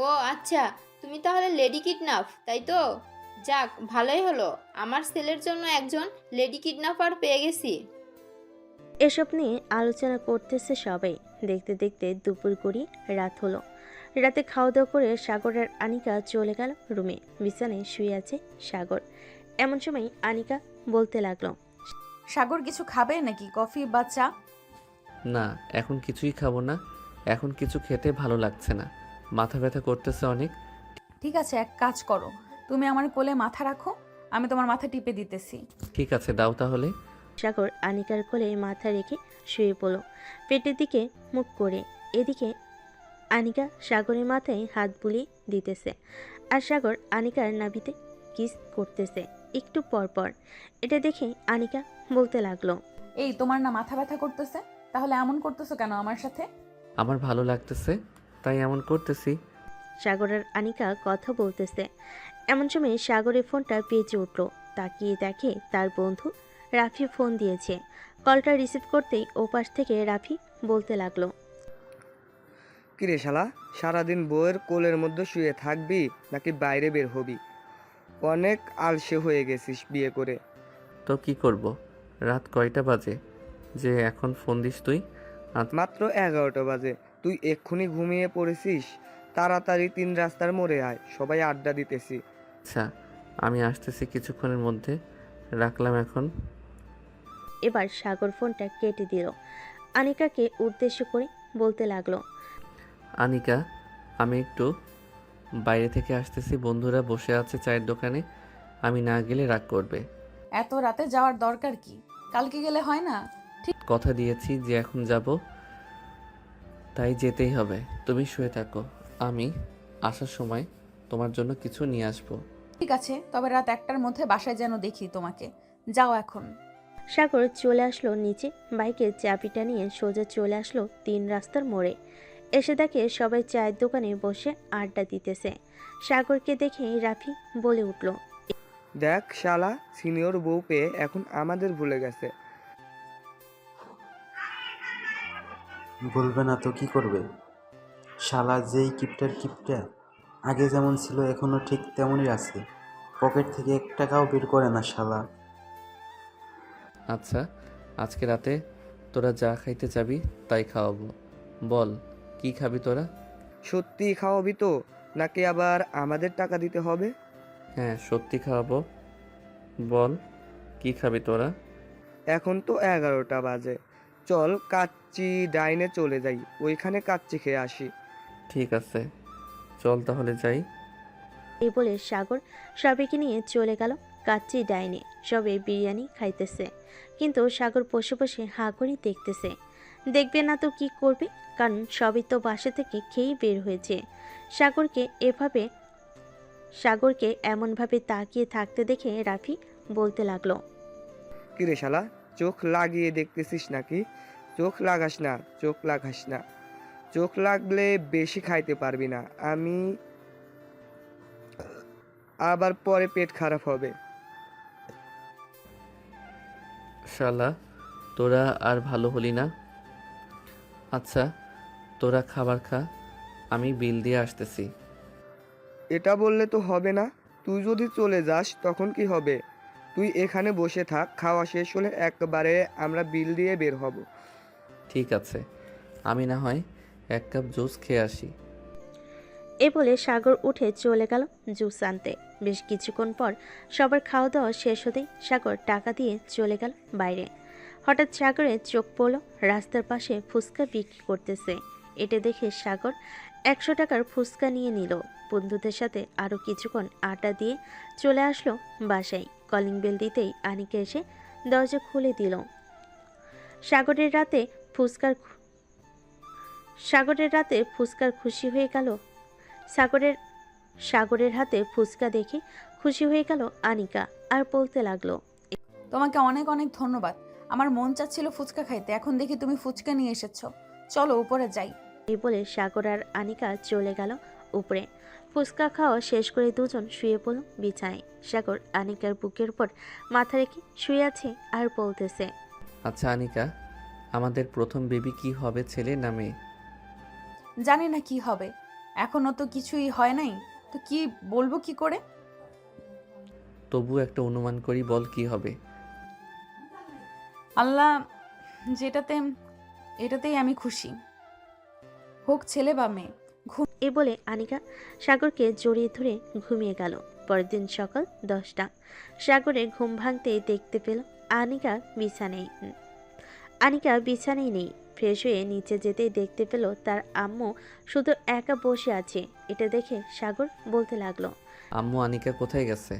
Speaker 4: ও আচ্ছা, তুমি তাহলে লেডি কিডন্যাপ, তাই তো? যাক, ভালোই হলো, আমার ছেলের জন্য একজন লেডি কিডন্যাপার পেয়ে গেছি।
Speaker 2: এসব নিয়ে আলোচনা করতেছে সবাই। দেখতে দেখতে দুপুর গড়িয়ে রাত হলো। রাতে খাওয়া দাওয়া করে সাগর আর আনিকা চলে গেল রুমে। বিছানায় শুয়ে আছে সাগর। এমন সময় আনিকা বলতে লাগলো,
Speaker 5: সাগর কিছু খাবে নাকি, কফি বা চা?
Speaker 6: না, এখন কিছুই খাবো না। এখন কিছু খেতে ভালো লাগছে না, মাথা ব্যথা করতেছে অনেক।
Speaker 5: ঠিক আছে, এক কাজ করো, তুমি আমার কোলে মাথা রাখো, আমি তোমার মাথা টিপে দিতেছি।
Speaker 6: ঠিক আছে, দাও তাহলে।
Speaker 2: সাগর আনিকার কোলে মাথা রেখে শুয়ে পড়ল, পেটের দিকে মুখ করে। এদিকে আনিকা সাগরের মাথায় হাত বুলিয়ে দিতেছে, আর সাগর আনিকার নাভিতে কিস করতেছে একটু পর পর। এটা দেখে আনিকা বলতে লাগলো,
Speaker 5: এই, তোমার না মাথা ব্যথা করতেছে? তাহলে এমন করতেছো কেন আমার সাথে?
Speaker 6: আমার ভালো লাগতেছে তাই এমন করতেছি।
Speaker 2: সাগর আর আনিকা কথা বলতেছে। এমন সময় সাগরের ফোনটা বেজে উঠল। তাকিয়ে দেখে তার বন্ধু রাফি ফোন দিয়েছে। কলটা রিসিভ করতেই ওপাশ থেকে রাফি বলতে লাগলো,
Speaker 12: কিরে শালা, সারাদিন বউয়ের কোলের মধ্যে শুয়ে থাকবি নাকি বাইরে বের হবি? অনেক আলসে হয়ে গেছিস বিয়ে করে।
Speaker 6: তো কি করব? রাত কয়টা বাজে যে এখন ফোন দিস তুই?
Speaker 12: মাত্র 11টা বাজে, তুই এক্ষুনি ঘুমিয়ে পড়েছিস? তাড়াতাড়ি 3 রাস্তার মোড়ে আয়, সবাই আড্ডা দিতেছি।
Speaker 6: আচ্ছা, আমি আসতেছি কিছুক্ষণের মধ্যে, রাখলাম এখন।
Speaker 2: এবার সাগর ফোনটা কেটে দিল। আনিকাকে উদ্দেশ্য করে বলতে লাগলো,
Speaker 6: আনিকা, আমি একটু বাইরে থেকে আসতেছি, বন্ধুরা বসে আছে চায়ের দোকানে, আমি না গেলে রাগ করবে।
Speaker 5: এত রাতে যাওয়ার দরকার কি? কালকে গেলে হয় না?
Speaker 6: কথা দিয়েছি যে এখন যাব, তাই যেতেই হবে। তুমি শুয়ে থাকো, আমি আসার সময় তোমার জন্য কিছু নিয়ে আসবো।
Speaker 5: ঠিক আছে, তবে রাত 1টার মধ্যে বাসায় যেন দেখি তোমাকে। যাও এখন।
Speaker 2: সাগর চলে আসলো নিচে। বাইকের চাবিটা নিয়ে সোজা চলে আসলো 3 রাস্তার মোড়ে। এসে দেখে সবাই চায়ের দোকানে বসে আড্ডা দিতেছে। সাগরকে দেখে রাফি বলে উঠল,
Speaker 12: দেখ শালা, সিনিয়র বউ পেয়ে এখন আমাদের ভুলে গেছে।
Speaker 13: বলবে না তো কি করবে? শালা যেই কিপটার কিপটা, আগে যেমন ছিল এখনো ঠিক তেমনই আছে, পকেট থেকে 1 টাকাও বের করে না শালা।
Speaker 6: আচ্ছা, আজকে রাতে তোরা যা খাইতে যাবি তাই খাওয়াবো। বল, কি খাবি তোরা?
Speaker 12: সত্যি খাওয়াবি তো, নাকি আবার আমাদের টাকা দিতে হবে?
Speaker 6: হ্যাঁ, সত্যি খাওয়াবো। বল, কি খাবি তোরা?
Speaker 12: এখন তো 11টা বাজে, চল কাচ্চি ডাইনে চলে যাই, ওইখানে কাচ্চি খেয়ে আসি।
Speaker 6: ঠিক আছে, চল তাহলে যাই।
Speaker 2: এই বলে সাগর সবাইকে নিয়ে চলে গেল কাচ্চি ডাইনে। সবে বিরিয়ানি খাইতেছে, কিন্তু সাগর বসে বসে হাঁ করে দেখতেছে। দেখবে না তো কি করবে, কারণ সবই তো বাসা থেকে খেয়েই বের হয়েছে। সাগরকে এমনভাবে তাকিয়ে থাকতে দেখে রাফি বলতে লাগলো,
Speaker 12: কিরে শালা, চোখ লাগিয়ে দেখতেছিস নাকি? চোখ লাগাস না, চোখ লাগাস না, চোখ লাগলে বেশি খাইতে পারবি না, আমি আবার পরে পেট খারাপ হবে।
Speaker 6: শালা, তোরা আর ভালো হলি না। আচ্ছা, তোরা খাবার খা, আমি বিল দিয়ে আসতেছি।
Speaker 12: এটা বললে তো হবে না, তুই যদি চলে যাস তখন কি হবে? তুই এখানে বসে থাক, খাওয়া শেষ হলে একবারে আমরা বিল দিয়ে বের হব।
Speaker 6: ঠিক আছে, আমি না হয় 1 কাপ জুস খেয়ে আসি।
Speaker 2: এ বলে সাগর উঠে চলে গেল জুস আনতে। বেশ কিছুক্ষণ পর সবার খাওয়া দাওয়া শেষ হতেই সাগর টাকা দিয়ে চলে গেল বাইরে। হঠাৎ সাগরের চোখ পড়ল রাস্তার পাশে ফুচকা বিক্রি করতেছে। এটা দেখে সাগর 100 টাকার ফুচকা নিয়ে নিল। বন্ধুদের সাথে আরও কিছুক্ষণ আড্ডা দিয়ে চলে আসলো বাসায়। কলিং বেল দিতেই আনিকা এসে দরজা খুলে দিল। সাগরের রাতে ফুচকার খুশি হয়ে গেল। সাগরের হাতে ফুচকা দেখে খুশি হয়ে গেল আনিকা। আর বলতে লাগলো,
Speaker 5: তোমাকে অনেক অনেক ধন্যবাদ। আমার মন চাচ্ছিল ফুচকা খাইতে, এখন দেখি তুমি ফুচকা নিয়ে এসেছো। চলো উপরে যাই।
Speaker 2: এই বলে সাগর আর আনিকা চলে গেল উপরে। ফুচকা খাওয়া শেষ করে দুজন শুয়ে পড়ল বিছানায়। সাগর আনিকার বুকের উপর মাথা রেখে শুয়ে আছে আর বলতেছে,
Speaker 6: আচ্ছা আনিকা, আমাদের প্রথম বেবি কি হবে, ছেলে না মেয়ে?
Speaker 5: জানি না কি হবে, এখনো তো কিছুই হয় নাই, তো কি বলবো কি করে?
Speaker 6: তবু একটা অনুমান করি, বল কি হবে।
Speaker 5: আল্লাহ এটাতেই আমি খুশি, হোক ছেলে বা মেয়ে।
Speaker 2: এ বলে আনিকা সাগরকে জড়িয়ে ধরে ঘুমিয়ে গেল। পরের দিন সকাল 10টা। সাগরে ঘুম ভাঙতেই দেখতে পেল আনিকা বিছানায় নেই। ফ্রেশ হয়ে নিচে যেতেই দেখতে পেল তার আম্মু শুধু একা বসে আছে। এটা দেখে সাগর বলতে লাগলো,
Speaker 6: আম্মু আনিকা কোথায় গেছে?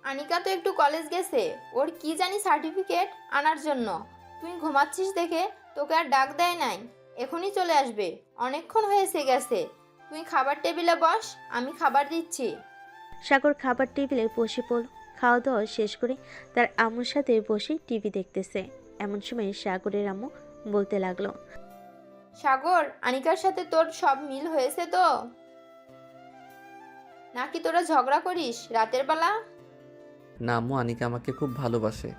Speaker 4: আনিকা তো একটু কলেজ গেছে, ওর কি জানি সার্টিফিকেট আনার জন্য। তুই ঘুমাচ্ছিস দেখে তোকে আর ডাক দেয় নাই, এখনই চলে আসবে, অনেকক্ষণ হয়েছে গেছে। তুই খাবার টেবিলে বস, আমি খাবার দিচ্ছি।
Speaker 2: সাগর খাবার টেবিলে বসে পড়ল। খাওয়া দাওয়া শেষ করে তার আম্মুর সাথে বসে টিভি দেখতেছে। এমন সময় সাগরের আম্মু বলতে লাগলো,
Speaker 4: সাগর, আনিকার সাথে তোর সব মিল হয়েছে তো? নাকি তোরা ঝগড়া করিস রাতের বেলা?
Speaker 6: না আম্মু, আনিকা আমাকে খুব ভালোবাসে।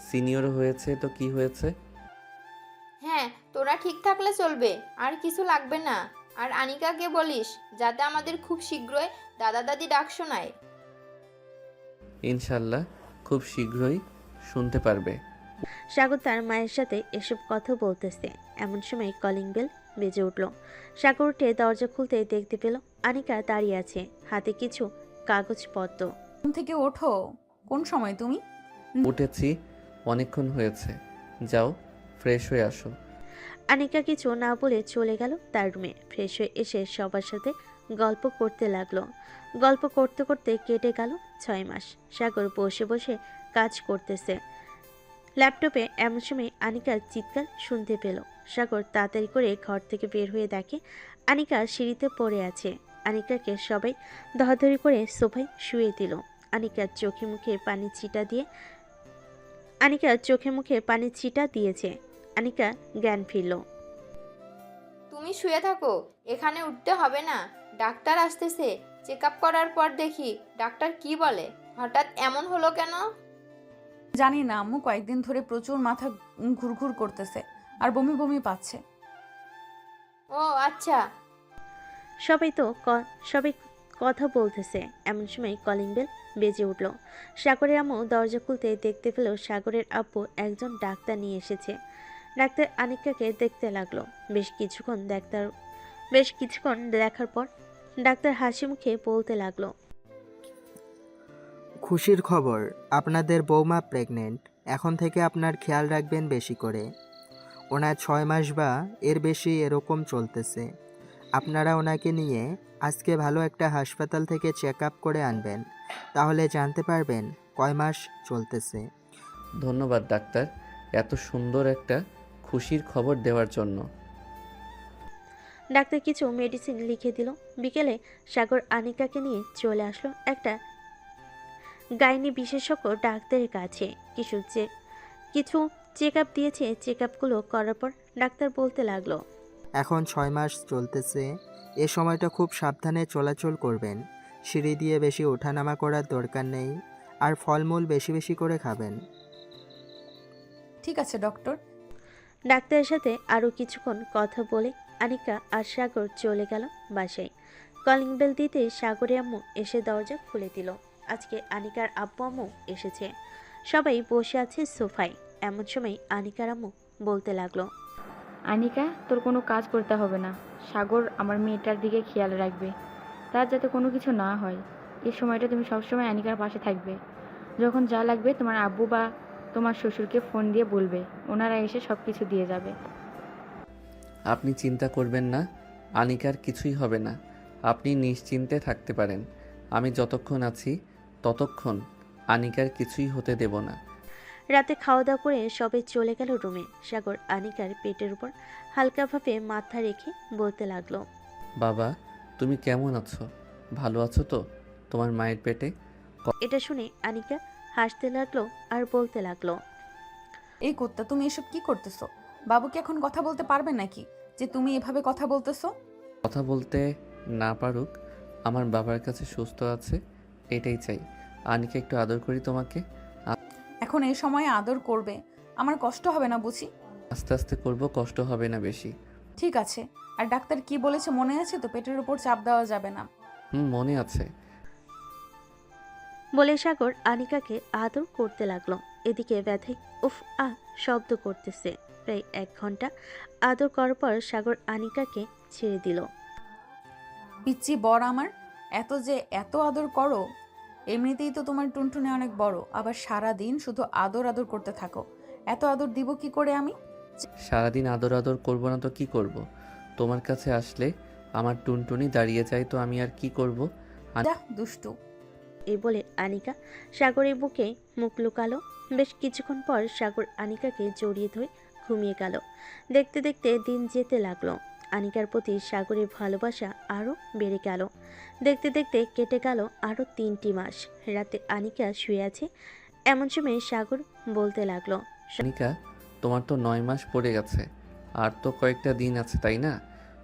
Speaker 6: সিনিয়র হয়েছে তো কি হয়েছে?
Speaker 4: হ্যাঁ, তোরা ঠিক থাকলে চলবে, আর কিছু লাগবে না। আর আনিকাকে বলিস যাতে আমাদের খুব শীঘ্রই দাদা দাদি ডাক শোনায়।
Speaker 6: ইনশাল্লাহ খুব শীঘ্রই শুনতে পারবে।
Speaker 2: সাগর তার মায়ের সাথে এসব কথা বলতেছে। এমন সময় কলিং বেল বেজে উঠল। সাগর উঠে দরজা খুলতে দেখতে পেল আনিকা দাঁড়িয়ে আছে, হাতে কিছু কাগজপত্র।
Speaker 5: ঘুম থেকে ওঠো, কোন সময় তুমি?
Speaker 6: উঠেছি, অনেকক্ষণ হয়েছে। যাও ফ্রেশ হয়ে আসো।
Speaker 2: আনিকা কিছু না বলে চলে গেল তার রুমে। ফ্রেশ হয়ে এসে সবার সাথে গল্প করতে লাগলো। গল্প করতে করতে কেটে গেল 6 মাস। সাগর বসে বসে কাজ করতেছে ল্যাপটপে। এমন সময় আনিকার চিৎকার শুনতে পেল। সাগর তাড়াতাড়ি করে ঘর থেকে বের হয়ে দেখে আনিকা সিঁড়িতে পড়ে আছে। আনিকাকে সবাই ধরাধরি করে সোফায় শুয়ে দিল। আনিকার চোখে মুখে পানি ছিটা দিয়েছে। আনিকা জ্ঞান ফিরল।
Speaker 4: তুমি শুয়ে থাকো, এখানে উঠতে হবে না। ডাক্তার আসতেছে, চেক আপ করার পর দেখি ডাক্তার কি বলে। হঠাৎ এমন হলো কেন?
Speaker 5: জানি না আম্মু, কয়েকদিন ধরে প্রচুর মাথা ঘুরঘুর করতেছে আর বমি বমি পাচ্ছে।
Speaker 4: ও আচ্ছা।
Speaker 2: সবাই কথা বলতেছে। এমন সময় কলিং বেল বেজে উঠল। সাগরের আম্মু দরজা খুলতে দেখতে পেল সাগরের আব্বু একজন ডাক্তার নিয়ে এসেছে। ডাক্তার আনিকাকে দেখতে লাগলো। বেশ কিছুক্ষণ দেখার পর ডাক্তার হাসি মুখে বলতে লাগলো,
Speaker 14: খুশির খবর, আপনাদের বৌমা প্রেগনেন্ট। এখন থেকে আপনার খেয়াল রাখবেন বেশি করে। ওনার 6 মাস বা এর বেশি এরকম চলতেছে। আপনারা ওনাকে নিয়ে আজকে ভালো একটা হাসপাতাল থেকে চেক আপ করে আনবেন, তাহলে জানতে পারবেন কয় মাস চলতেছে।
Speaker 6: ধন্যবাদ ডাক্তার, এত সুন্দর একটা খুশির খবর দেওয়ার জন্য।
Speaker 2: ডাক্তার কিছু মেডিসিন লিখে দিল। বিকেলে সাগর আনিকাকে নিয়ে চলে আসলো একটা গাইনি বিশেষজ্ঞ ডাক্তারের কাছে। কিছু চেক আপ দিয়েছে। চেক আপগুলো করার পর ডাক্তার বলতে লাগলো,
Speaker 14: এখন 6 মাস চলতেছে। এ সময়টা খুব সাবধানে চলাচল করবেন। সিঁড়ি দিয়ে বেশি ওঠানামা করার দরকার নেই। আর ফলমূল বেশি বেশি করে খাবেন।
Speaker 5: ঠিক আছে ডক্টর।
Speaker 2: ডাক্তারের সাথে আরও কিছুক্ষণ কথা বলে আনিকা আর সাগর চলে গেল বাসায়। কলিং বেল দিতে সাগরের আম্মু এসে দরজা খুলে দিল। আজকে আনিকার আব্বু আম্মু এসেছে। সবাই বসে আছে সোফায়। এমন সময় আনিকার আম্মু বলতে লাগলো,
Speaker 1: আনিকা, তোর কোনো কাজ করতে হবে না। সাগর আমার মেয়েটার দিকে খেয়াল রাখবে, তার যাতে কোনো কিছু না হয়। এই সময়টা তুমি সবসময় আনিকার পাশে থাকবে। যখন যা লাগবে তোমার আব্বু বা তোমার শ্বশুরকে ফোন দিয়ে বলবে, ওনারা এসে সব কিছু দিয়ে যাবে।
Speaker 6: আপনি চিন্তা করবেন না, আনিকার কিছুই হবে না। আপনি নিশ্চিন্তে থাকতে পারেন। আমি যতক্ষণ আছি ততক্ষণ আনিকার কিছুই হতে দেব না।
Speaker 2: রাতে খাওয়া দাওয়া করে সবাই চলে গেল রুমে। সাগর আনিকার পেটের উপর হালকাভাবে মাথা রেখে বলতে লাগলো,
Speaker 6: বাবা তুমি কেমন আছো? ভালো আছো তো? তোমার মায়ের পেটে
Speaker 2: এটা শুনে আনিকা হাসতে লাগলো আর বলতে লাগলো,
Speaker 5: এই কুত্তা, তুমি এসব কি করতেছো? বাবু কি এখন কথা বলতে পারবে নাকি যে তুমি এভাবে কথা বলতেছো?
Speaker 6: কথা বলতে না পারুক, আমার বাবার কাছে সুস্থ আছে, এটাই চাই। আনিকা একটু আদর করি তোমাকে।
Speaker 5: এখন এই সময়ে আদর করবে, আমার কষ্ট হবে না বুঝি?
Speaker 6: আস্তে আস্তে করব, কষ্ট হবে না বেশি।
Speaker 5: ঠিক আছে। আর ডাক্তার কি বলেছে মনে আছে তো? পেটের উপর চাপ দেওয়া যাবে না।
Speaker 6: মনে আছে।
Speaker 2: বলে সাগর আনিকাকে আদর করতে লাগলো। এদিকে ব্যথায় উফ আ শব্দ করতেছে। প্রায় 1 ঘন্টা আদর করার পর সাগর আনিকাকে ছেড়ে দিল।
Speaker 5: পিচ্ছি বর আমার, এত আদর করো? এমনিতেই তো তোমার টুনটুনি অনেক বড়, আবার সারা দিন শুধু আদর আদর করতে থাকো। এত আদর দিব কি করে আমি?
Speaker 6: সারাদিন আদর আদর করবো না তো কি করব? তোমার কাছে আসলে আমার টুনটুনি দাঁড়িয়ে যায়, তো আমি আর কি করব?
Speaker 5: যা দুষ্টু।
Speaker 2: এই বলে আনিকা সাগরের বুকে মুখ লুকালো। বেশ কিছুক্ষণ পর সাগর আনিকাকে জড়িয়ে ধরে ঘুমিয়ে গেল। দেখতে দেখতে দিন যেতে লাগলো। আনিকার প্রতি সাগরের ভালোবাসা আরও বেড়ে গেল। দেখতে দেখতে কেটে গেল আরও 3টি মাস। রাতে আনিকা শুয়ে আছে, এমন সময় সাগর বলতে লাগলো,
Speaker 6: আনিকা, তোমার তো 9 মাস পড়ে গেছে, আর তো কয়েকটা দিন আছে, তাই না?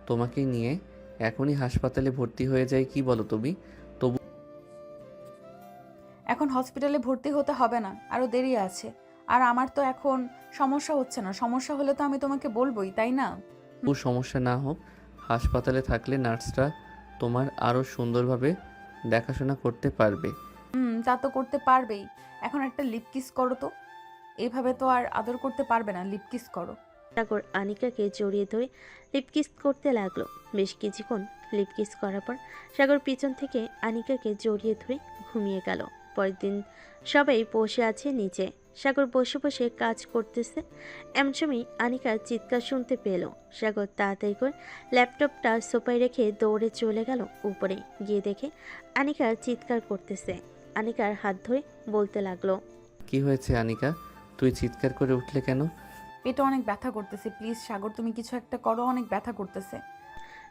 Speaker 6: তোমাকে নিয়ে এখনই হাসপাতালে ভর্তি হয়ে যাই, কি বলো তুমি?
Speaker 5: এখন হসপিটালে ভর্তি হতে হবে না, আরো দেরি আছে। আর আমার তো এখন সমস্যা হচ্ছে না, সমস্যা হলে তো আমি তোমাকে বলবোই, তাই না?
Speaker 6: সমস্যা না হোক, হাসপাতালে থাকলে নার্সরা তোমার আরও সুন্দরভাবে দেখাশোনা করতে পারবে।
Speaker 5: তা তো করতে পারবেই। এখন একটা লিপ কিস করো তো। এইভাবে তো আর আদর করতে পারবে না, লিপ কিস করো।
Speaker 2: সাগর আনিকাকে জড়িয়ে ধরে লিপকিস করতে লাগলো। বেশ কিছুক্ষণ লিপকিস করার পর সাগর পিছন থেকে আনিকাকে জড়িয়ে ধরে ঘুমিয়ে গেল। পরের দিন সবাই বসে আছে নিচে। সাগর বসে বসে কাজ করতেছে। এমন সময় আনিকার চিৎকার শুনতে পেল। সাগর তাড়াতাড়ি করে ল্যাপটপটা সোফায় রেখে দৌড়ে চলে গেল উপরে। গিয়ে দেখে আনিকা চিৎকার করতেছে। আনিকার হাত ধরে বলতে লাগলো,
Speaker 6: কি হয়েছে আনিকা, তুই চিৎকার করে উঠলে কেন?
Speaker 5: পেটে অনেক ব্যথা করতেছে, প্লিজ সাগর তুমি কিছু একটা করো, অনেক ব্যথা করতেছে।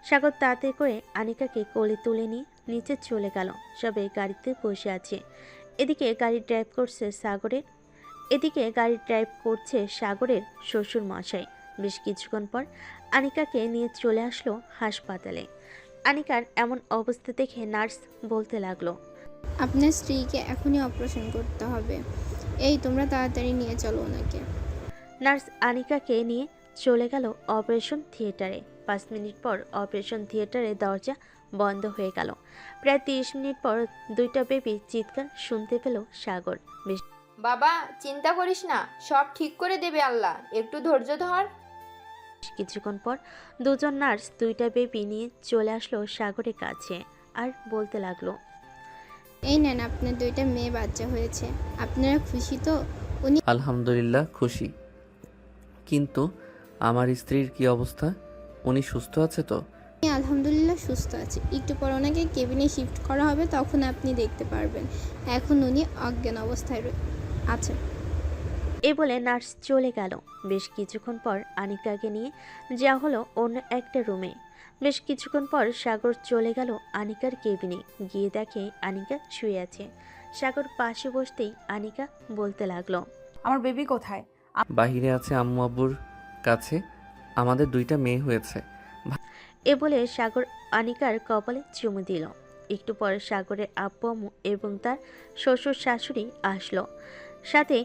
Speaker 2: সাগর তাড়াতাড়ি করে আনিকাকে কোলে তুলে নিয়ে নিচে চলে গেল। সবাই গাড়িতে বসে আছে। এদিকে গাড়ি ড্রাইভ করছে সাগরের শ্বশুর মশাই। বেশ কিছুক্ষণ পর আনিকাকে নিয়ে চলে আসলো হাসপাতালে। আনিকার এমন অবস্থা দেখে নার্স বলতে লাগলো,
Speaker 15: আপনার স্ত্রীকে এখনই অপারেশন করতে হবে। এই তোমরা তাড়াতাড়ি নিয়ে চলো ওনাকে।
Speaker 2: নার্স আনিকাকে নিয়ে চলে গেল অপারেশন থিয়েটারে। 5 মিনিট পর অপারেশন থিয়েটারের দরজা বন্ধ হয়ে গেল। প্রায় 30 মিনিট পর 2টা বেবি চিৎকার শুনতে পেল সাগর। বেশ
Speaker 4: বাবা, চিন্তা করিস না, সব ঠিক করে দেবে আল্লাহ, একটু ধৈর্য ধর।
Speaker 2: কিছুক্ষণ পর 2জন নার্স 2টা বেবি নিয়ে চলে আসলো সাগরের কাছে আর বলতে লাগলো,
Speaker 15: এই নেন, আপনার 2টা মেয়ে বাচ্চা হয়েছে। আপনারা খুশি তো? উনি
Speaker 6: আলহামদুলিল্লাহ খুশি, কিন্তু আমার স্ত্রীর কি অবস্থা? উনি সুস্থ আছে তো?
Speaker 15: আলহামদুলিল্লাহ সুস্থ আছে। একটু পর ওনাকে কেবিনে শিফট করা হবে, তখন আপনি দেখতে পারবেন। এখন উনি অজ্ঞান অবস্থায় আছেন।
Speaker 2: এই বলে নার্স চলে গেল। বেশ কিছুক্ষণ পর আনিকাকে নিয়ে যাওয়া হলো অন্য একটা রুমে। বেশ কিছুক্ষণ পর সাগর চলে গেল আনিকার কেবিনে। গিয়ে দেখে আনিকা শুয়ে আছে। সাগর পাশে বসতেই আনিকা বলতে লাগলো,
Speaker 5: আমার বেবি কোথায়?
Speaker 6: বাহিরে আছে আম্মু আব্বুর কাছে, আমাদের 2টা মেয়ে হয়েছে।
Speaker 2: এ বলে সাগর আনিকার কপালে চুমু দিল। একটু পর সাগরের আব্বু আম্মু এবং তার শ্বশুর শাশুড়ি আসলো, সাথে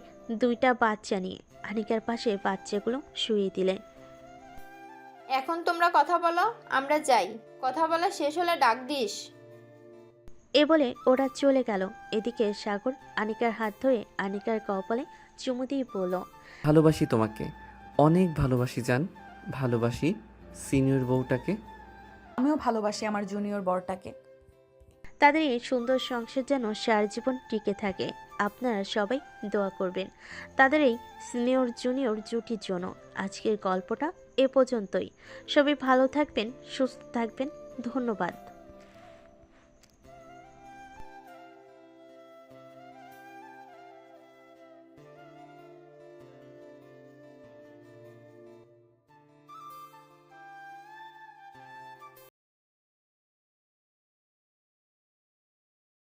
Speaker 2: 2টা বাচ্চা নিয়ে। আনিকার পাশে বাচ্চাগুলো শুয়ে দিলেন।
Speaker 4: এখন তোমরা কথা বলো, আমরা যাই। কথা বলা শেষ হলে ডাক দিস।
Speaker 2: এ বলে ওরা চলে গেল। এদিকে সাগর আনিকার হাত ধরে আনিকার কপালে চুমু দিয়ে বলল,
Speaker 6: ভালোবাসি তোমাকে, অনেক ভালোবাসি জান, ভালোবাসি সিনিয়র বউটাকে।
Speaker 5: আমিও ভালোবাসি আমার জুনিয়র বরটাকে।
Speaker 2: তাদের এই সুন্দর সংসার যেন সারা জীবন টিকে থাকে। আপনারা সবাই দোয়া করবেন তাদের এই সিনিয়র জুনিয়র জুটির জন্য। আজকের গল্পটা এ পর্যন্তই। সবাই ভালো থাকবেন, সুস্থ থাকবেন। ধন্যবাদ।